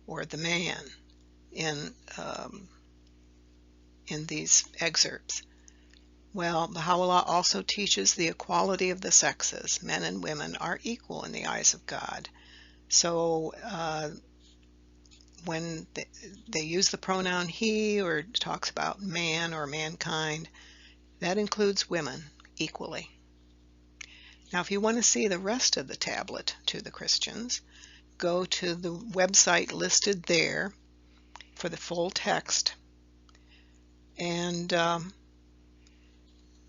or the man in these excerpts. Well, Baha'u'llah also teaches the equality of the sexes. Men and women are equal in the eyes of God. So when they use the pronoun he or talks about man or mankind, that includes women equally. Now, if you want to see the rest of the tablet to the Christians, go to the website listed there for the full text. And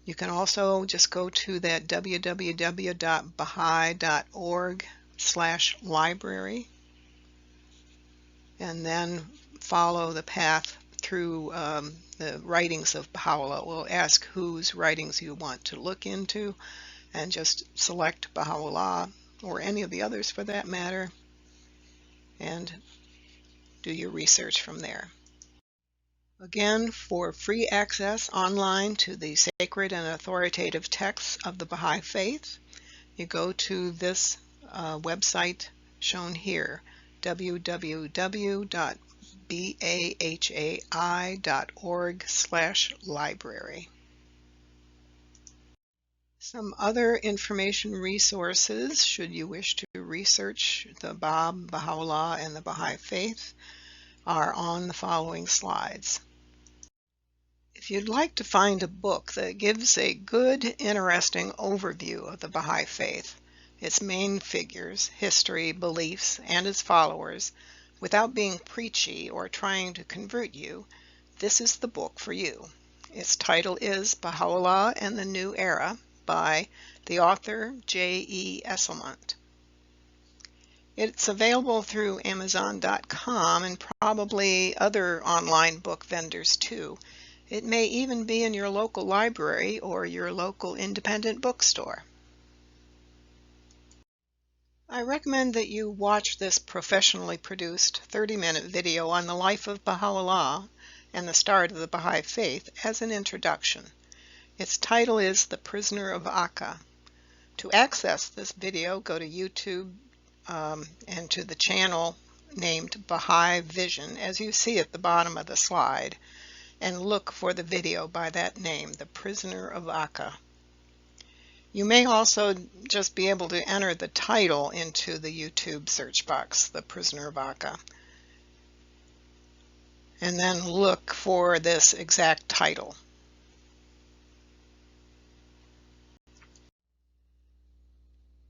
you can also just go to that www.baha'i.org/library and then follow the path through the writings of Baha'u'llah. We'll ask whose writings you want to look into and just select Baha'u'llah or any of the others for that matter and do your research from there. Again, for free access online to the sacred and authoritative texts of the Baha'i Faith, you go to this website shown here, www.bahai.org/library. Some other information resources, should you wish to research the Bab, Baha'u'llah, and the Baha'i Faith, are on the following slides. If you'd like to find a book that gives a good, interesting overview of the Baha'i Faith, its main figures, history, beliefs, and its followers, without being preachy or trying to convert you, this is the book for you. Its title is Baha'u'llah and the New Era by the author J.E. Esselmont. It's available through Amazon.com and probably other online book vendors too. It may even be in your local library or your local independent bookstore. I recommend that you watch this professionally produced 30-minute video on the life of Baha'u'llah and the start of the Baha'i Faith as an introduction. Its title is The Prisoner of Akka. To access this video, go to YouTube and to the channel named Baha'i Vision, as you see at the bottom of the slide, and look for the video by that name, The Prisoner of Akka. You may also just be able to enter the title into the YouTube search box, The Prisoner of Akka, and then look for this exact title.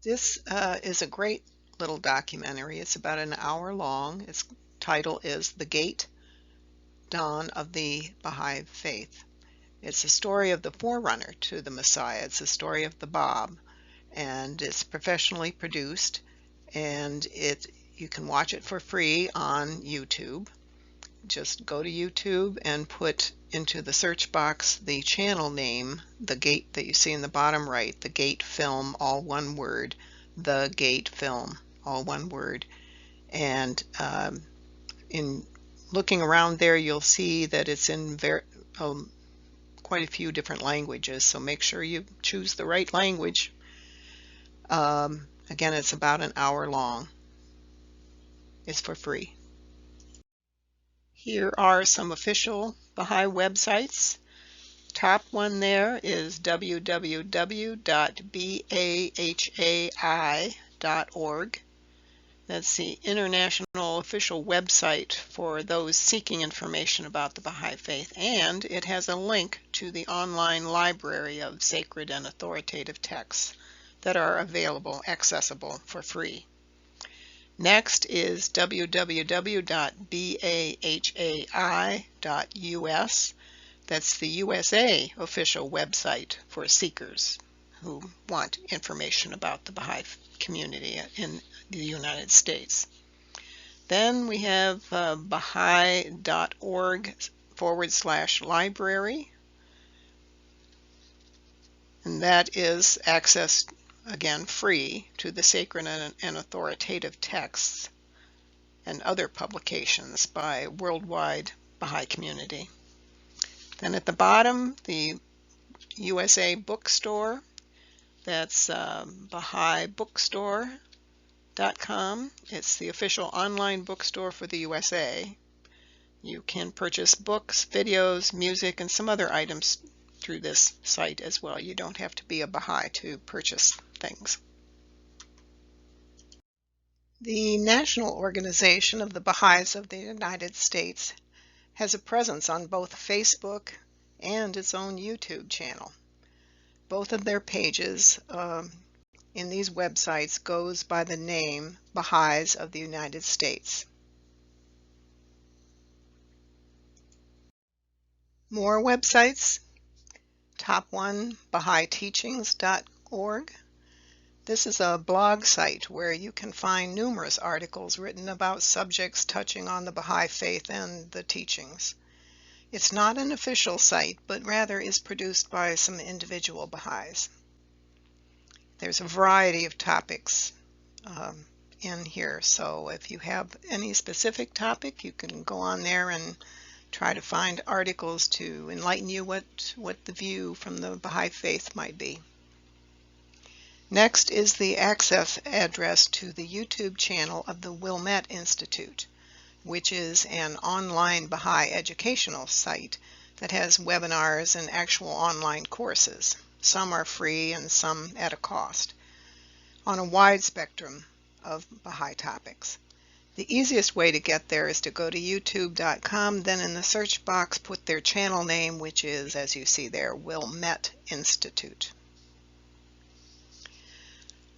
This is a great little documentary. It's about an hour long. Its title is The Gate Dawn of the Baha'i Faith. It's a story of the forerunner to the Messiah. It's a story of the Bab, and it's professionally produced, and you can watch it for free on YouTube. Just go to YouTube and put into the search box the channel name, The Gate, that you see in the bottom right, The Gate Film, all one word, The Gate Film, all one word. And in looking around there, you'll see that it's in quite a few different languages, so make sure you choose the right language. Again, it's about an hour long. It's for free. Here are some official Baha'i websites. Top one there is www.bahai.org. That's the international official website for those seeking information about the Baha'i Faith, and it has a link to the online library of sacred and authoritative texts that are available, accessible for free. Next is www.bahai.us. That's the USA official website for seekers who want information about the Baha'i community in the United States. Then we have Baha'i.org/library, and that is access, again, free to the sacred and authoritative texts and other publications by worldwide Baha'i community. Then at the bottom, the USA bookstore, that's BahaiBookstore.com. It's the official online bookstore for the USA. You can purchase books, videos, music, and some other items through this site as well. You don't have to be a Baha'i to purchase things. The National Organization of the Baha'is of the United States has a presence on both Facebook and its own YouTube channel. Both of their pages in these websites goes by the name Baha'is of the United States. More websites. Top one, BahaiTeachings.org. This is a blog site where you can find numerous articles written about subjects touching on the Baha'i faith and the teachings. It's not an official site, but rather is produced by some individual Baha'is. There's a variety of topics in here, so if you have any specific topic, you can go on there and try to find articles to enlighten you what the view from the Baha'i faith might be. Next is the access address to the YouTube channel of the Wilmette Institute, which is an online Baha'i educational site that has webinars and actual online courses. Some are free and some at a cost, on a wide spectrum of Baha'i topics. The easiest way to get there is to go to youtube.com, then in the search box put their channel name, which is, as you see there, Wilmette Institute.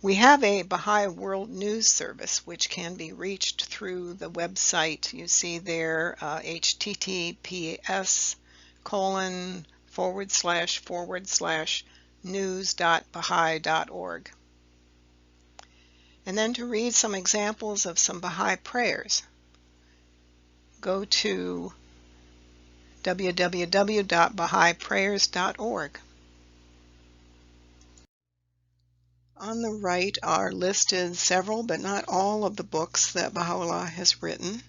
We have a Baha'i World News Service which can be reached through the website. You see there https://news.baha'i.org. And then to read some examples of some Baha'i prayers, go to www.bahaiprayers.org. On the right are listed several, but not all, of the books that Baha'u'llah has written.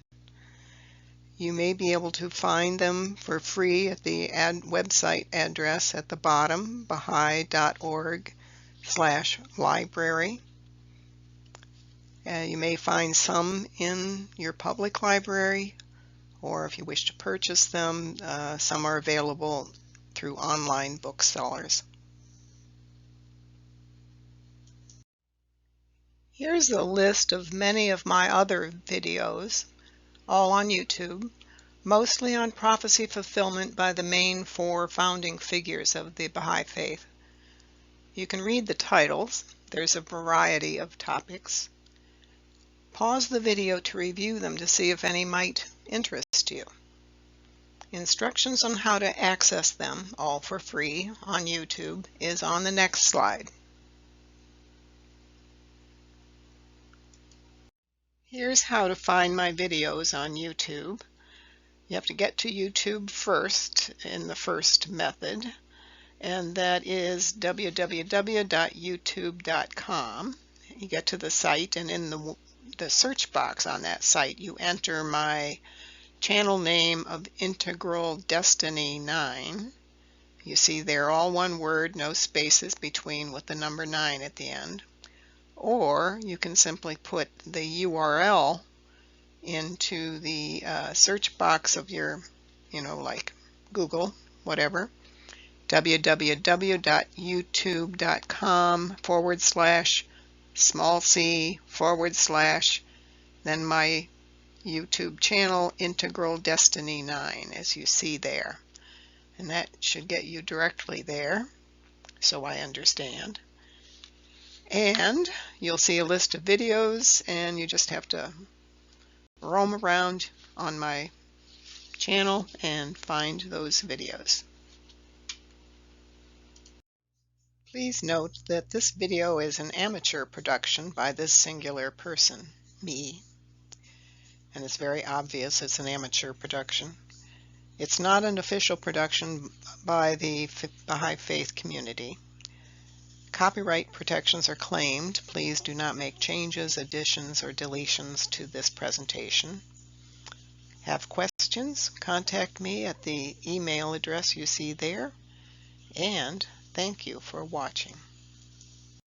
You may be able to find them for free at the website address at the bottom, baha'i.org/library. You may find some in your public library, or if you wish to purchase them, some are available through online booksellers. Here's a list of many of my other videos, all on YouTube, mostly on prophecy fulfillment by the main four founding figures of the Baha'i faith. You can read the titles. There's a variety of topics. Pause the video to review them to see if any might interest you. Instructions on how to access them, all for free, on YouTube is on the next slide. Here's how to find my videos on YouTube. You have to get to YouTube first in the first method, and that is www.youtube.com. You get to the site, and in the search box on that site you enter my channel name of Integral Destiny 9. You see they're all one word, no spaces between, with the number 9 at the end. Or you can simply put the URL into the search box of your, like Google, whatever, www.youtube.com/c/ then my YouTube channel, Integral Destiny 9, as you see there. And that should get you directly there, so I understand. And you'll see a list of videos, and you just have to roam around on my channel and find those videos. Please note that this video is an amateur production by this singular person, me, and it's very obvious it's an amateur production. It's not an official production by the Baha'i faith community. Copyright protections are claimed. Please do not make changes, additions, or deletions to this presentation. Have questions? Contact me at the email address you see there. And thank you for watching.